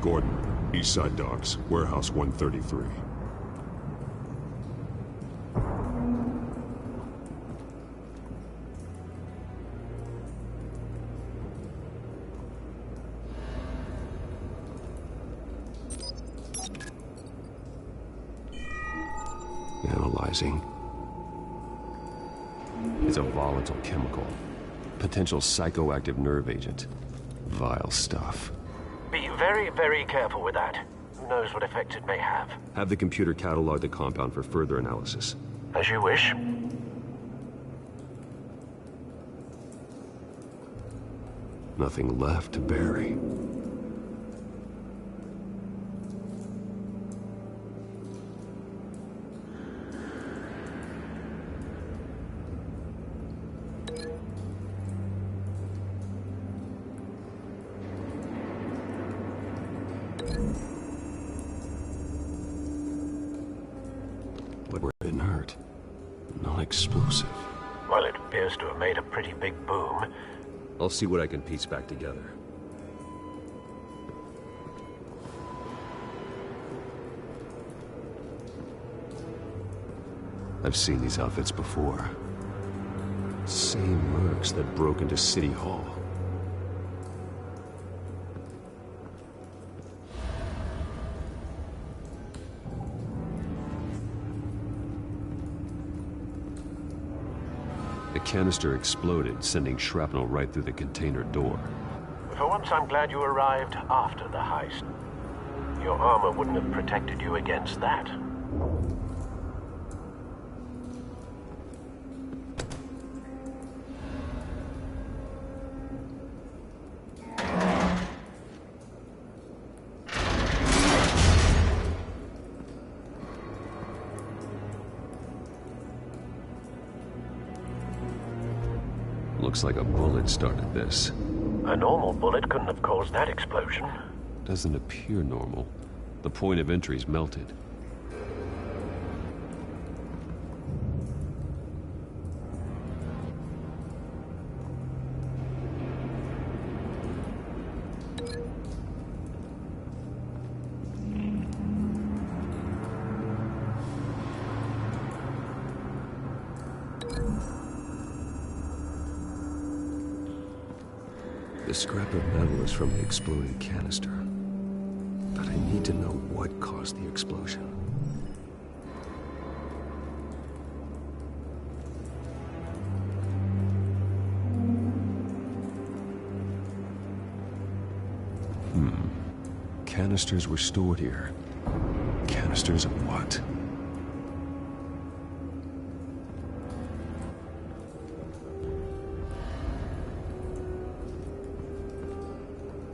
Gordon, Eastside Docks, Warehouse 133. Analyzing. It's a volatile chemical. Potential psychoactive nerve agent. Vile stuff. Be very, very careful with that. Who knows what effect it may have. Have the computer catalog the compound for further analysis. As you wish. Nothing left to bury. But we're inert. Non-explosive. Well, it appears to have made a pretty big boom. I'll see what I can piece back together. I've seen these outfits before. Same mercs that broke into City Hall. The canister exploded, sending shrapnel right through the container door. For once, I'm glad you arrived after the heist. Your armor wouldn't have protected you against that. Looks like a bullet started this. A normal bullet couldn't have caused that explosion. Doesn't appear normal. The point of entry's melted. The scrap of metal is from the exploded canister. But I need to know what caused the explosion. Canisters were stored here. Canisters of what?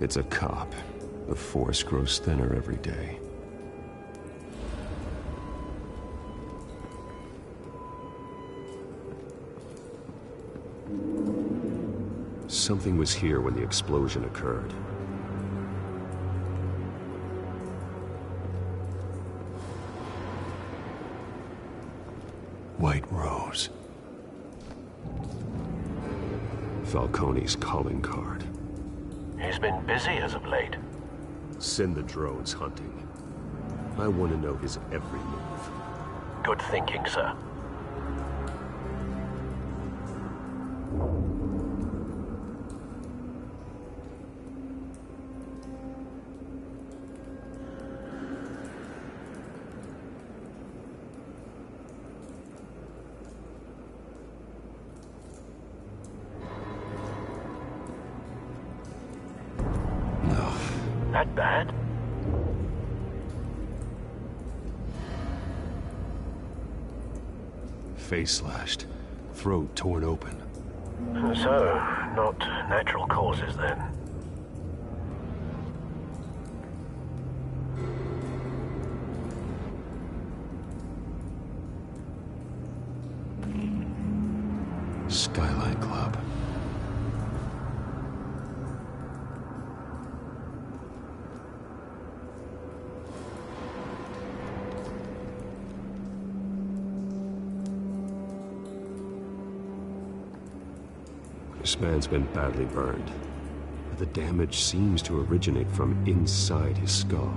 It's a cop. The force grows thinner every day. Something was here when the explosion occurred. White Rose. Falcone's calling card. He's been busy as of late. Send the drones hunting. I want to know his every move. Good thinking, sir. That bad? Face slashed, throat torn open. So, not natural causes then? Skyline Club. This man's been badly burned. The damage seems to originate from inside his skull.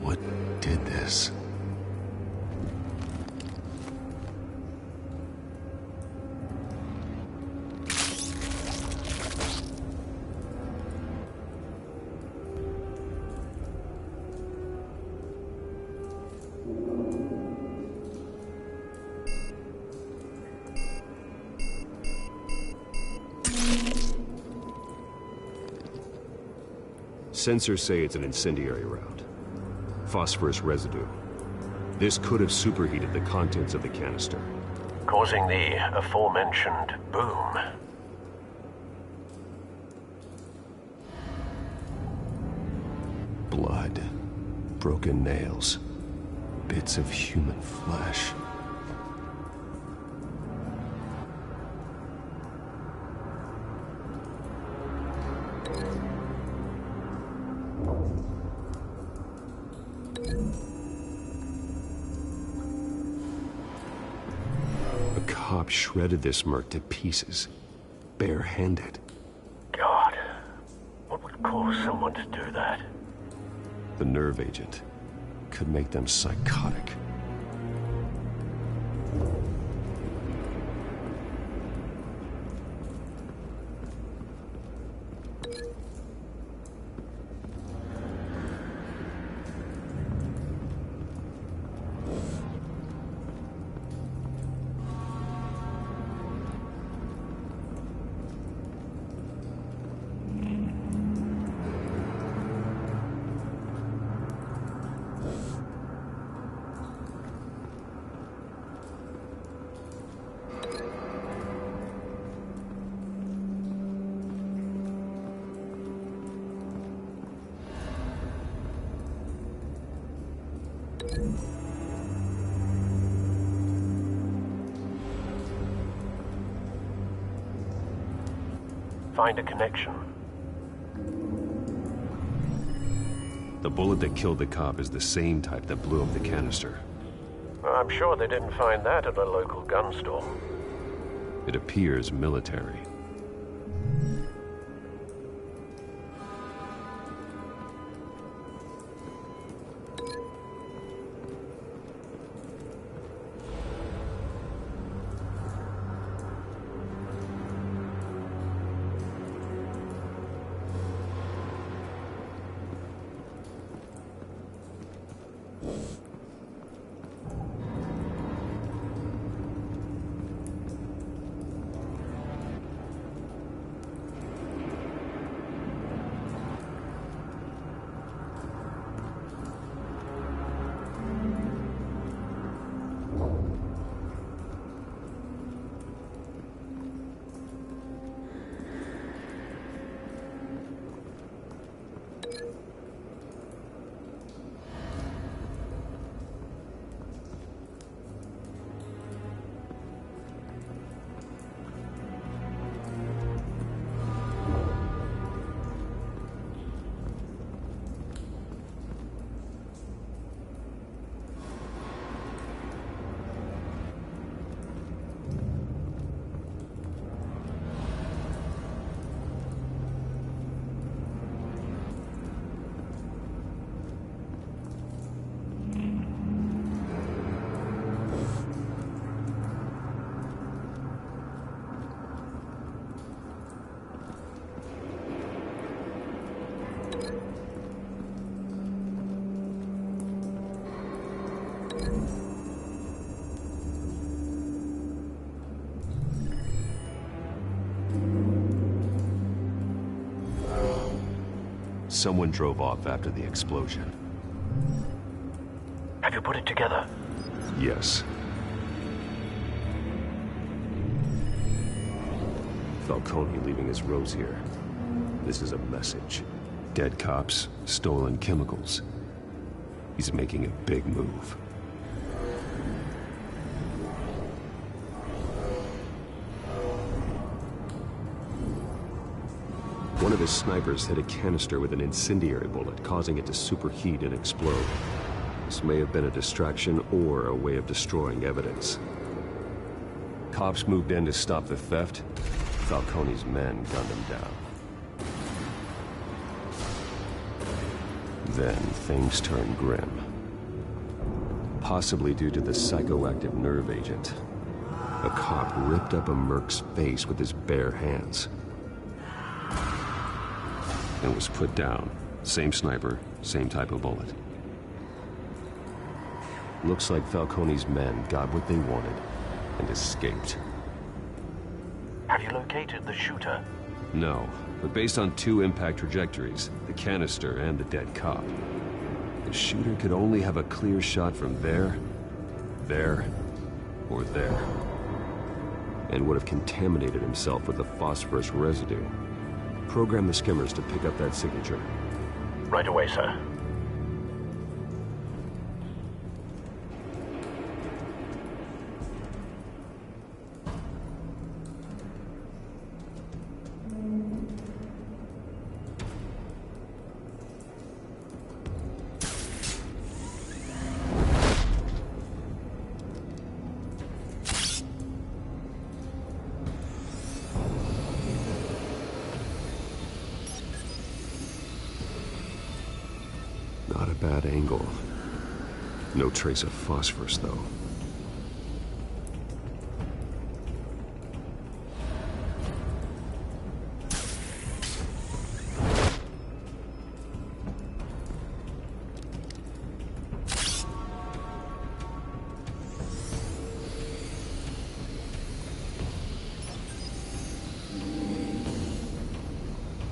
What did this? Sensors say it's an incendiary round. Phosphorus residue. This could have superheated the contents of the canister, causing the aforementioned boom. Blood, broken nails, bits of human flesh. Shredded this merc to pieces, barehanded. God, what would cause someone to do that? The nerve agent could make them psychotic. Find a connection. The bullet that killed the cop is the same type that blew up the canister. I'm sure they didn't find that at a local gun store. It appears military. someone drove off after the explosion. Have you put it together? Yes. Falcone leaving his rose here. This is a message. Dead cops, stolen chemicals. He's making a big move. One of his snipers hit a canister with an incendiary bullet, causing it to superheat and explode. This may have been a distraction or a way of destroying evidence. Cops moved in to stop the theft. Falcone's men gunned him down. Then things turned grim. Possibly due to the psychoactive nerve agent. A cop ripped up a merc's face with his bare hands. And was put down. Same sniper, same type of bullet. Looks like Falcone's men got what they wanted and escaped. Have you located the shooter? No, but based on 2 impact trajectories, the canister and the dead cop, the shooter could only have a clear shot from there, or there, and would have contaminated himself with the phosphorus residue. Program the skimmers to pick up that signature. Right away, sir. Not a bad angle. No trace of phosphorus, though.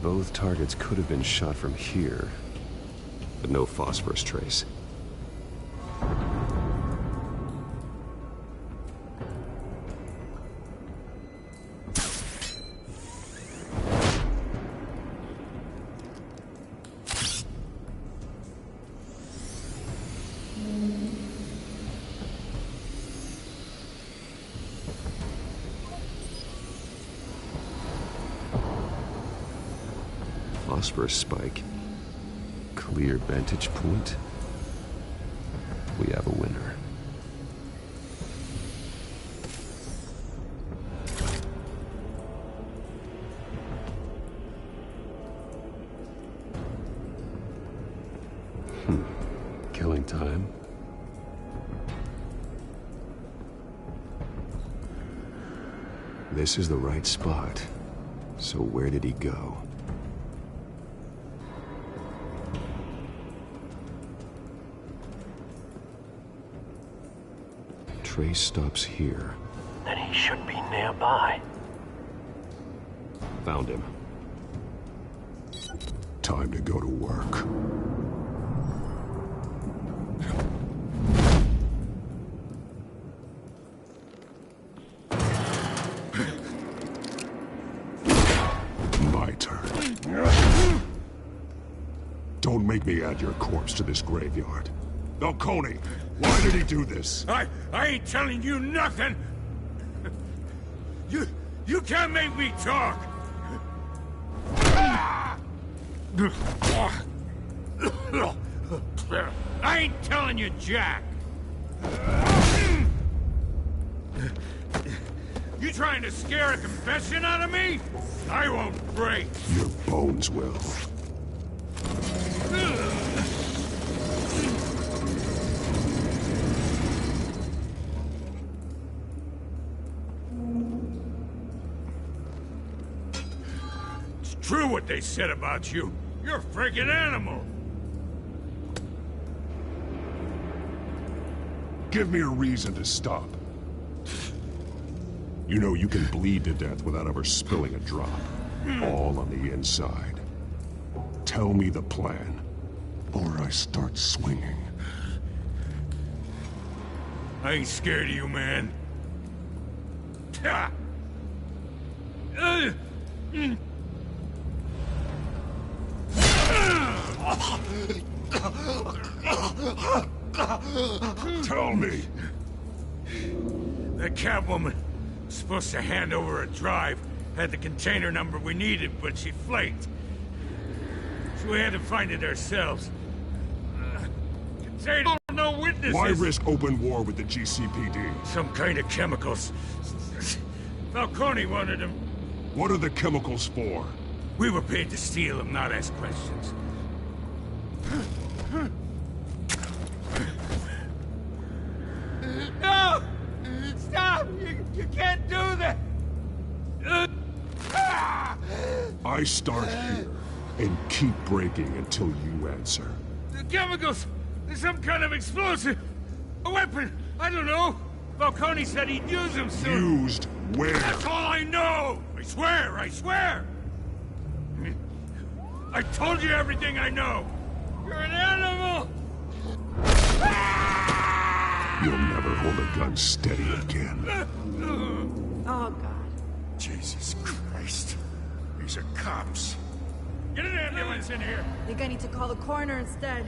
Both targets could have been shot from here, but no phosphorus trace. Phosphorus spike. Clear vantage point. We have a winner. Killing time. This is the right spot. So where did he go? Trace stops here. Then he should be nearby. Found him. Time to go to work. My turn. Don't make me add your corpse to this graveyard. Falcone, why did he do this? I ain't telling you nothing! You can't make me talk! I ain't telling you jack! You trying to scare a confession out of me? I won't break! Your bones will. True what they said about you. You're a freaking animal. Give me a reason to stop. You know you can bleed to death without ever spilling a drop. All on the inside. Tell me the plan, or I start swinging. I ain't scared of you, man. Tell me. That Catwoman was supposed to hand over a drive, had the container number we needed, but she flaked. So we had to find it ourselves. Container, no witnesses. Why risk open war with the GCPD? Some kind of chemicals. Falcone wanted them. What are the chemicals for? We were paid to steal them, not ask questions. No! Stop! You can't do that! I start here and keep breaking until you answer. The chemicals! There's some kind of explosive! A weapon! I don't know! Falcone said he'd use them soon! Used where? That's all I know! I swear! I swear! I told you everything I know! You're an animal! You'll never hold a gun steady again. Oh, God. Jesus Christ. These are cops. Get an ambulance in here! I think I need to call the coroner instead.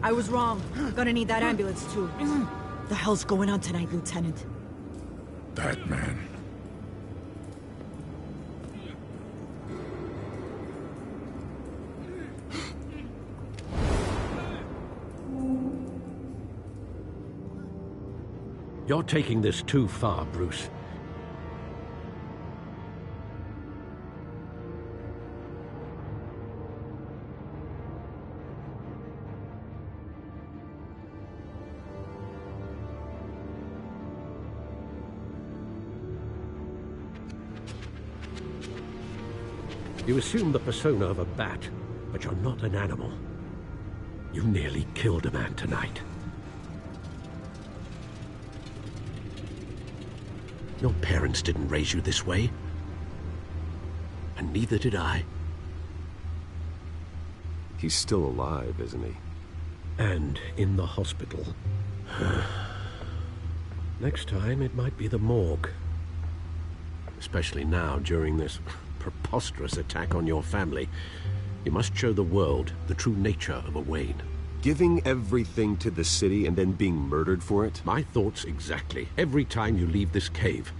I was wrong. Gonna need that ambulance, too. The hell's going on tonight, Lieutenant? Batman. You're taking this too far, Bruce. You assume the persona of a bat, but you're not an animal. You nearly killed a man tonight. Your parents didn't raise you this way. And neither did I. He's still alive, isn't he? And in the hospital. Next time, it might be the morgue. Especially now, during this preposterous attack on your family. You must show the world the true nature of a Wayne. Giving everything to the city and then being murdered for it? My thoughts exactly. Every time you leave this cave.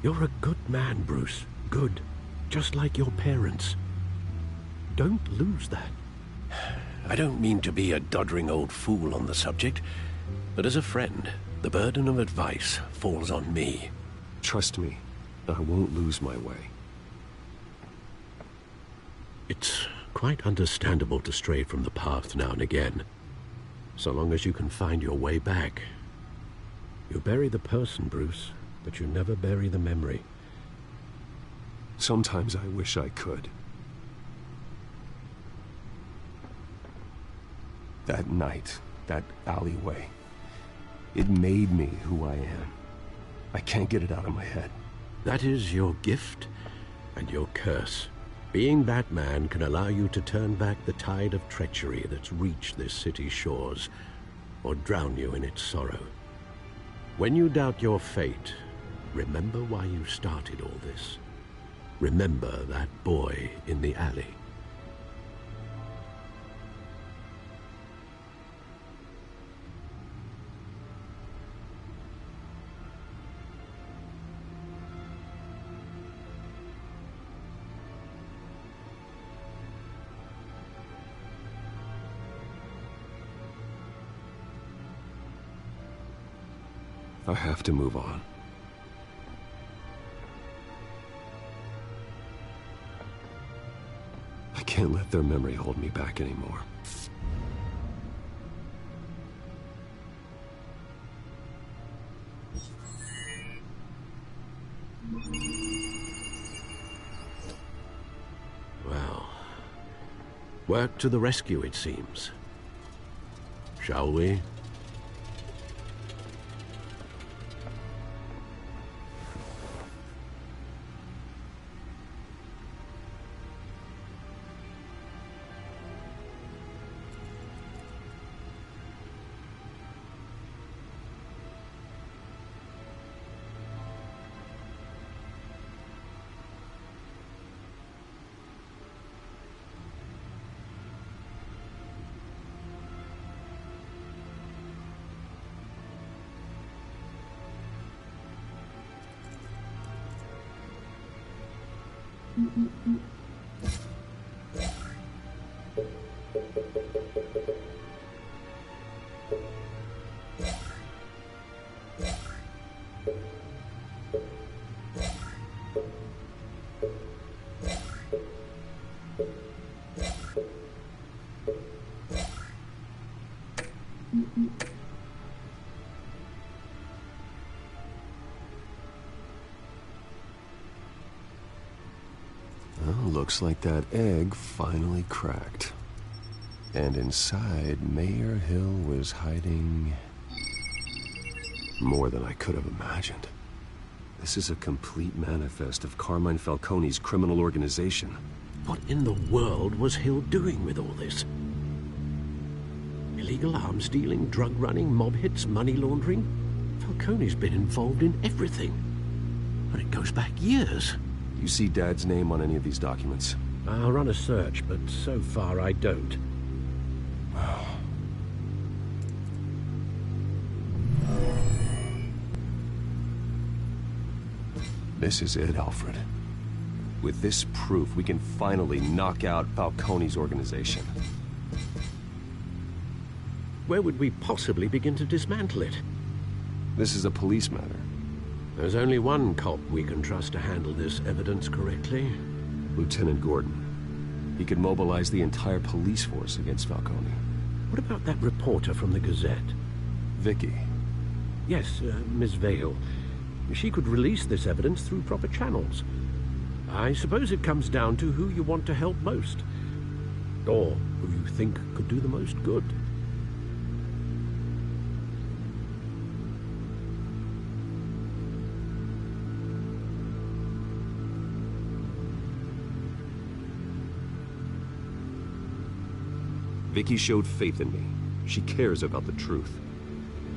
You're a good man, Bruce. Good. Just like your parents. Don't lose that. I don't mean to be a doddering old fool on the subject, but as a friend, the burden of advice falls on me. Trust me, I won't lose my way. It's quite understandable to stray from the path now and again, so long as you can find your way back. You bury the person, Bruce, but you never bury the memory. Sometimes I wish I could. That night, that alleyway, it made me who I am. I can't get it out of my head. That is your gift and your curse. Being Batman can allow you to turn back the tide of treachery that's reached this city's shores, or drown you in its sorrow. When you doubt your fate, remember why you started all this. Remember that boy in the alley. I have to move on. I can't let their memory hold me back anymore. Well, Work to the rescue, it seems. Shall we? Well, looks like that egg finally cracked. And inside, Mayor Hill was hiding more than I could have imagined. This is a complete manifest of Carmine Falcone's criminal organization. What in the world was Hill doing with all this? Illegal arms dealing, drug running, mob hits, money laundering? Falcone's been involved in everything. And it goes back years. You see Dad's name on any of these documents? I'll run a search, but so far I don't. This is it, Alfred. With this proof, we can finally knock out Falcone's organization. Where would we possibly begin to dismantle it? This is a police matter. There's only one cop we can trust to handle this evidence correctly. Lieutenant Gordon. He could mobilize the entire police force against Falcone. What about that reporter from the Gazette? Vicky. Yes, Miss Vale. She could release this evidence through proper channels. I suppose it comes down to who you want to help most. Or who you think could do the most good. Vicky showed faith in me. She cares about the truth.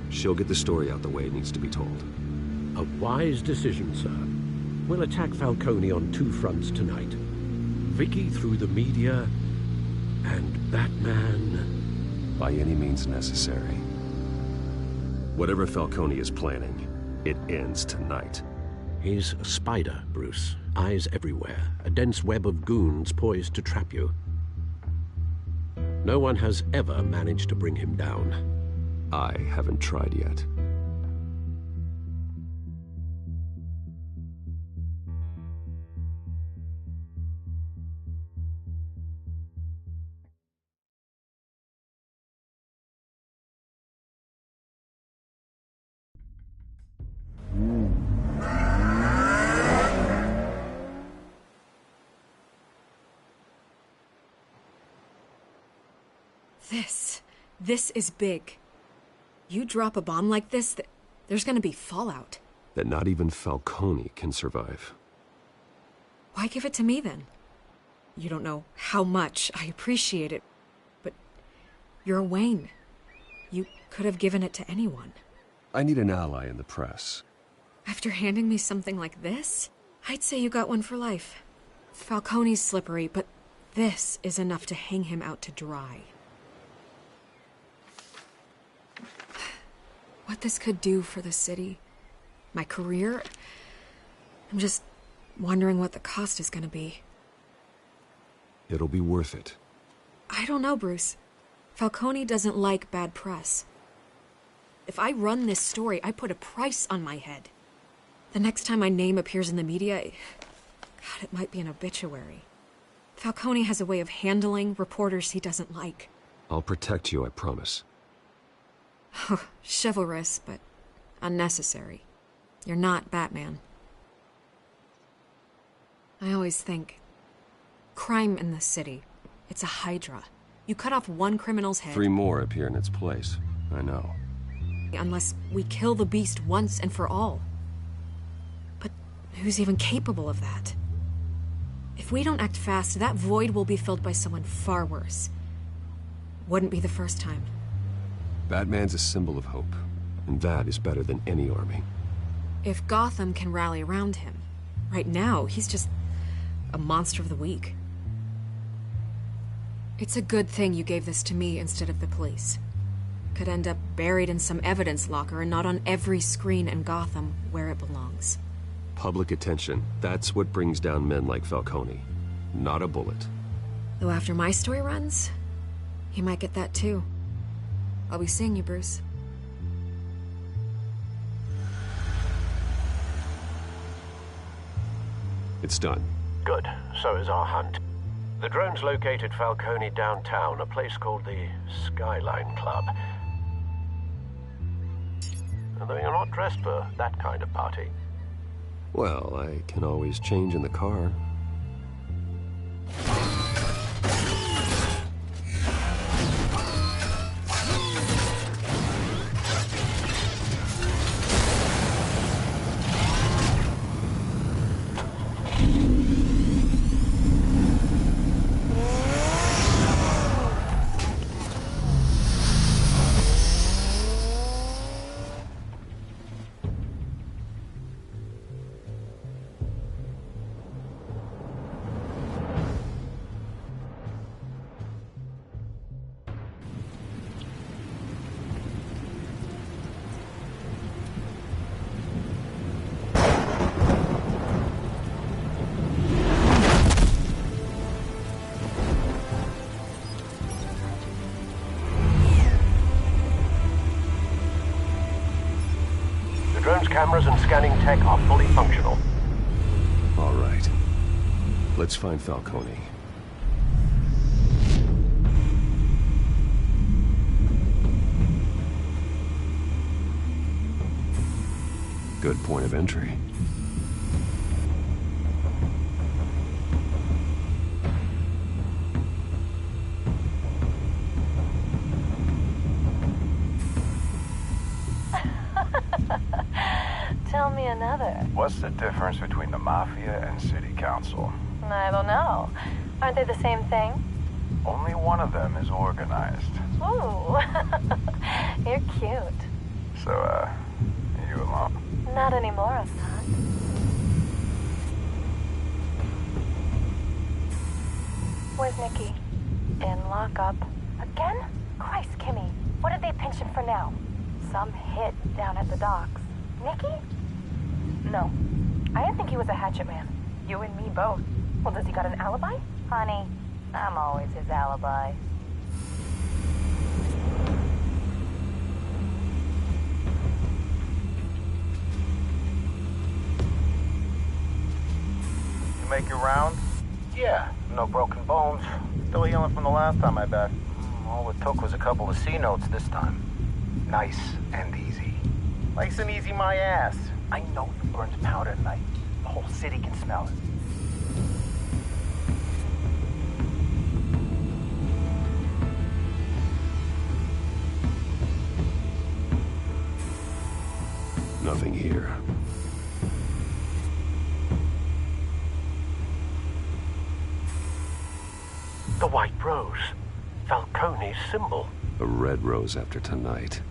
She'll get the story out the way it needs to be told. A wise decision, sir. We'll attack Falcone on two fronts tonight. Vicky through the media, and Batman... by any means necessary. Whatever Falcone is planning, it ends tonight. He's a spider, Bruce. Eyes everywhere. A dense web of goons poised to trap you. No one has ever managed to bring him down. I haven't tried yet. This is big. You drop a bomb like this, there's gonna be fallout. That not even Falcone can survive. Why give it to me, then? You don't know how much I appreciate it, but you're Wayne. You could have given it to anyone. I need an ally in the press. After handing me something like this, I'd say you got one for life. Falcone's slippery, but this is enough to hang him out to dry. What this could do for the city, my career, I'm just wondering what the cost is gonna be. It'll be worth it. I don't know, Bruce. Falcone doesn't like bad press. If I run this story, I put a price on my head. The next time my name appears in the media, God, it might be an obituary. Falcone has a way of handling reporters he doesn't like. I'll protect you, I promise. Oh, chivalrous, but unnecessary. You're not Batman. I always think, crime in the city, It's a Hydra. You cut off one criminal's head... 3 more appear in its place. I know. Unless we kill the beast once and for all. But who's even capable of that? If we don't act fast, that void will be filled by someone far worse. Wouldn't be the first time. Batman's a symbol of hope, and that is better than any army. If Gotham can rally around him, right now, he's just a monster of the week. It's a good thing you gave this to me instead of the police. Could end up buried in some evidence locker and not on every screen in Gotham where it belongs. Public attention, that's what brings down men like Falcone. Not a bullet. Though after my story runs, he might get that too. I'll be seeing you, Bruce. It's done. Good. So is our hunt. The drone's located Falcone downtown, a place called the Skyline Club. Although you're not dressed for that kind of party. Well, I can always change in the car. Cameras and scanning tech are fully functional. All right. Let's find Falcone. Good point of entry. Tell me another. What's the difference between the Mafia and City Council? I don't know. Aren't they the same thing? Only one of them is organized. Ooh. You're cute. So, you alone? Not anymore, I'm not. Where's Nikki? In lockup. Again? Christ, Kimmy. What did they pinch him for now? Some hit down at the docks. Nikki? No. I didn't think he was a hatchet man. You and me both. Well, does he got an alibi? Honey, I'm always his alibi. You make your round? Yeah, no broken bones. Still healing from the last time, I bet. All it took was a couple of C notes this time. Nice and easy. Nice and easy my ass. I know he burns powder at night. The whole city can smell it. Nothing here. The White Rose. Falcone's symbol. A red rose after tonight.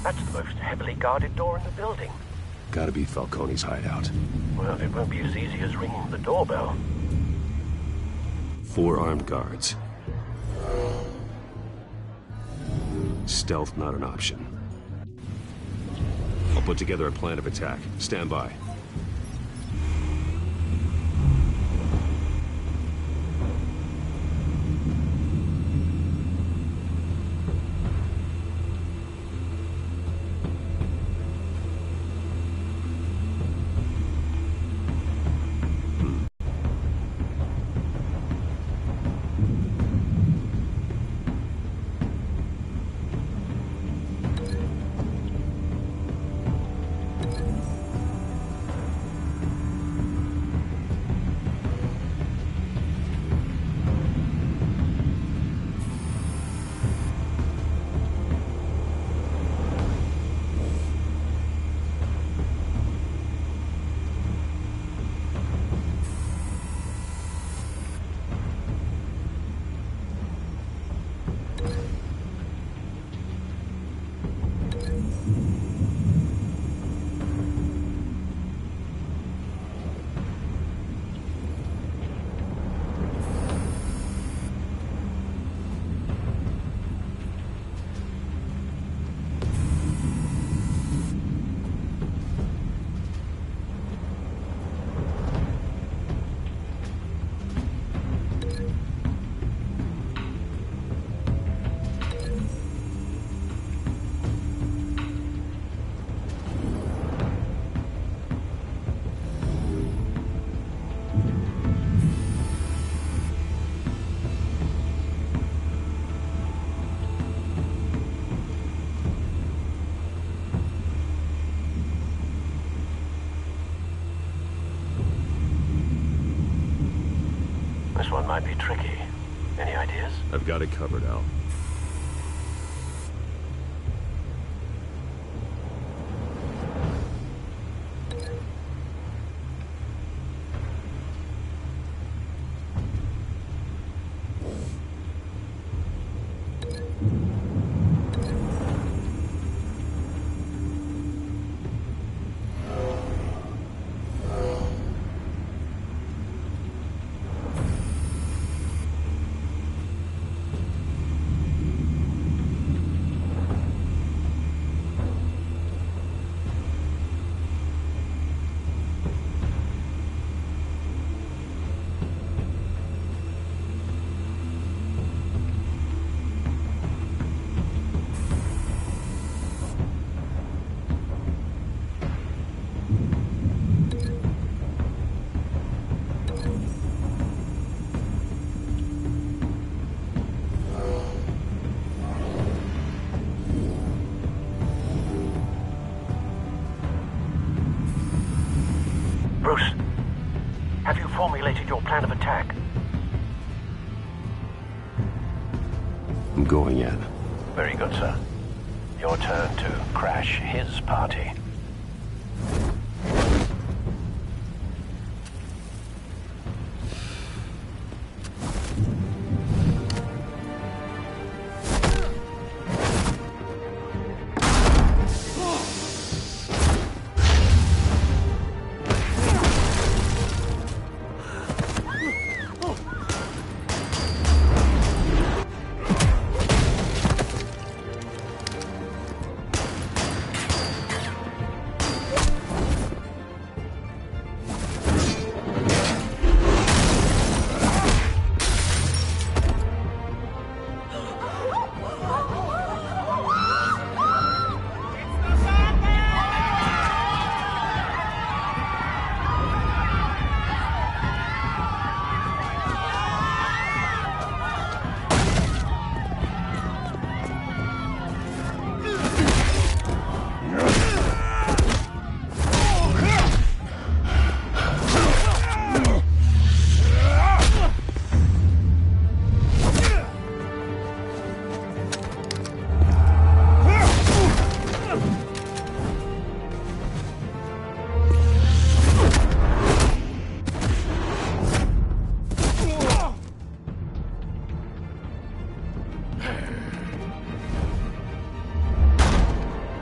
That's the most heavily guarded door in the building. Gotta be Falcone's hideout. Well, it won't be as easy as ringing the doorbell. 4 armed guards. Stealth not an option. I'll put together a plan of attack. Stand by. This one might be tricky. Any ideas? I've got it covered, Al. Bruce, have you formulated your plan of attack? I'm going in. Very good, sir. Your turn to crash his party.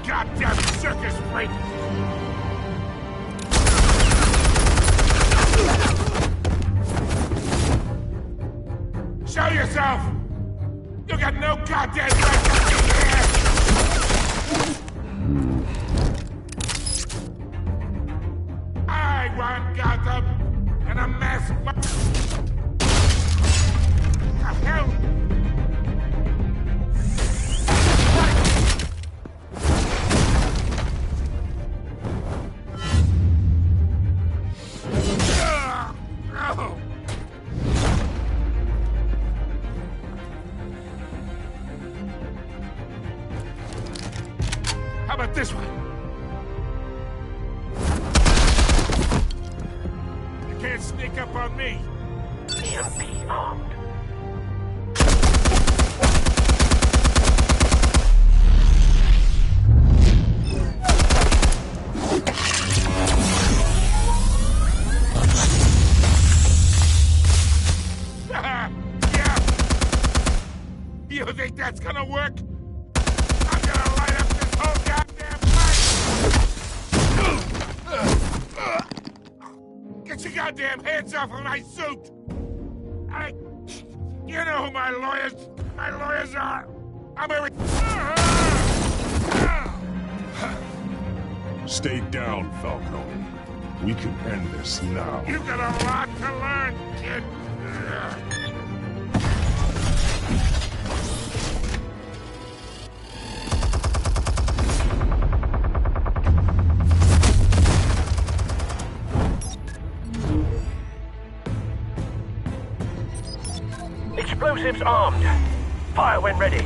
Goddamn circus freak! Show yourself! You got no goddamn right to be here! I want Gotham and a mass... What the hell? How about this one? You can't sneak up on me. EMP armed. Yeah. You think that's gonna work? I'm gonna light up this whole goddamn place! Get your goddamn hands off of my suit! You know who my lawyers are! I'm a... Stay down, Falcone. We can end this now. You've got a lot to learn, kid. Explosives armed. Fire when ready.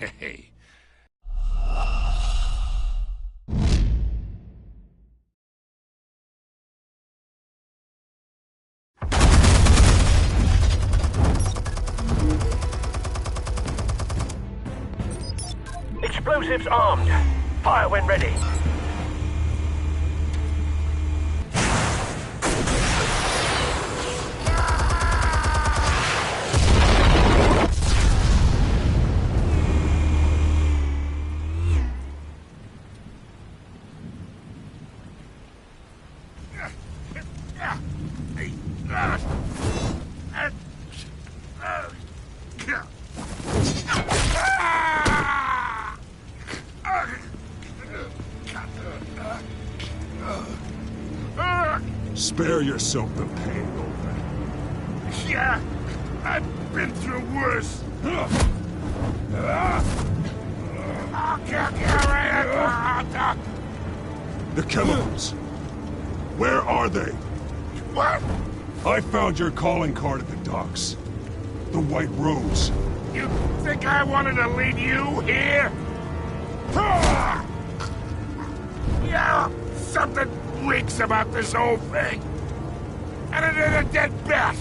Hey. Explosives armed. Fire when ready. Spare yourself the pain, old man. Yeah, I've been through worse. The chemicals. Where are they? What? I found your calling card at the docks. The White Rose. You think I wanted to lead you here? Yeah, something reeks about this whole thing. And it is a dead bat.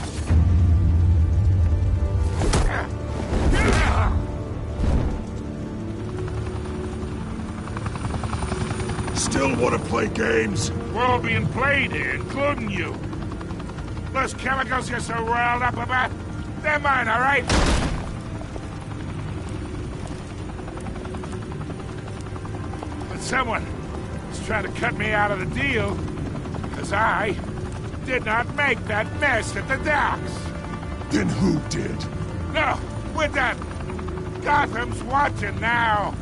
Still want to play games? We're all being played here, including you. Those chemicals you're so riled up about, they're mine, all right? But someone is trying to cut me out of the deal, because I did not make that mess at the docks. Then who did? No, we're done. Gotham's watching now.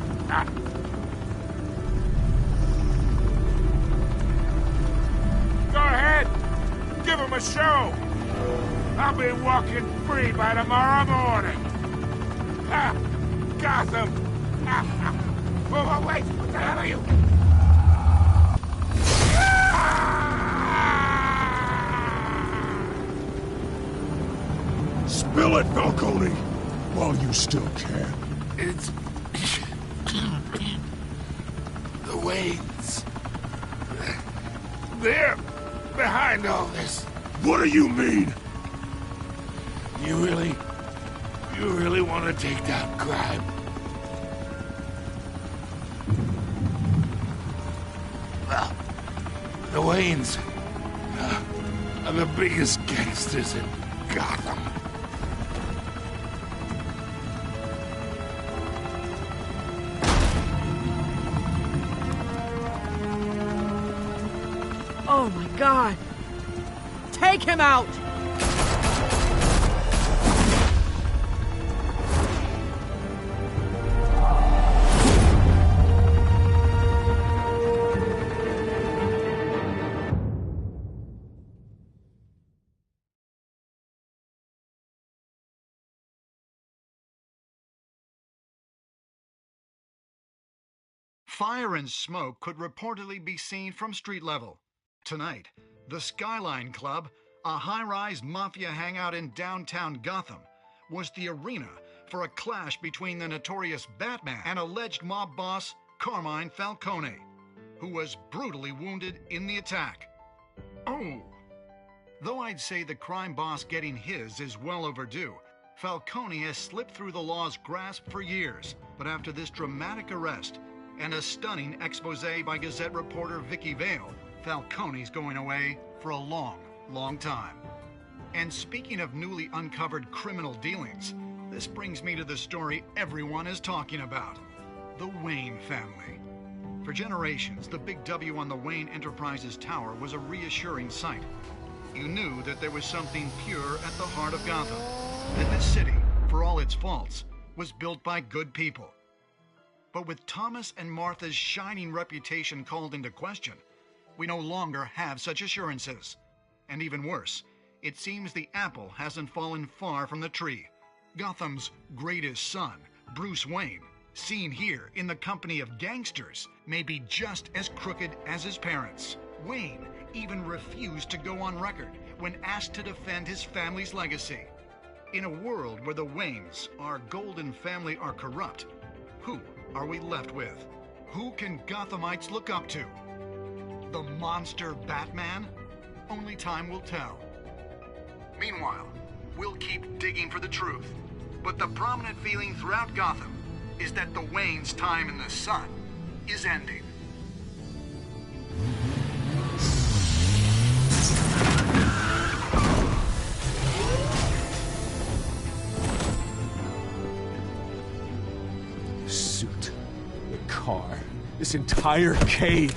Go ahead. Give him a show. I'll be walking free by tomorrow morning. Gotham. Oh, wait. What the hell are you? Spill it, Falcone, while you still can. It's... the Waynes. They're behind all this. What do you mean? You really want to take down crime? Well, the Waynes are the biggest gangsters in Gotham. Oh my God! Take him out! Fire and smoke could reportedly be seen from street level. Tonight, the Skyline Club, a high-rise mafia hangout in downtown Gotham, was the arena for a clash between the notorious Batman and alleged mob boss Carmine Falcone, who was brutally wounded in the attack. Oh! Though I'd say the crime boss getting his is well overdue, Falcone has slipped through the law's grasp for years, but after this dramatic arrest and a stunning expose by Gazette reporter Vicky Vale, Falcone's going away for a long, long time. And speaking of newly uncovered criminal dealings, this brings me to the story everyone is talking about: the Wayne family. For generations, the big W on the Wayne Enterprises Tower was a reassuring sight. You knew that there was something pure at the heart of Gotham, that this city, for all its faults, was built by good people. But with Thomas and Martha's shining reputation called into question, we no longer have such assurances. And even worse, it seems the apple hasn't fallen far from the tree. Gotham's greatest son, Bruce Wayne, seen here in the company of gangsters, may be just as crooked as his parents. Wayne even refused to go on record when asked to defend his family's legacy. In a world where the Waynes, our golden family, are corrupt, Who are we left with? Who can Gothamites look up to? The monster Batman? Only time will tell. Meanwhile, we'll keep digging for the truth. But the prominent feeling throughout Gotham is that the Wayne's time in the sun is ending. Suit, the car, this entire cave.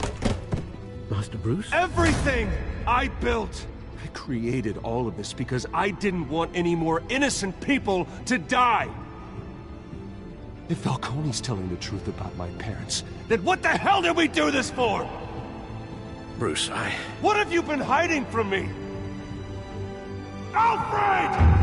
Master Bruce? Everything I built! I created all of this because I didn't want any more innocent people to die! If Falcone's telling the truth about my parents, then what the hell did we do this for? Bruce, What have you been hiding from me? Alfred!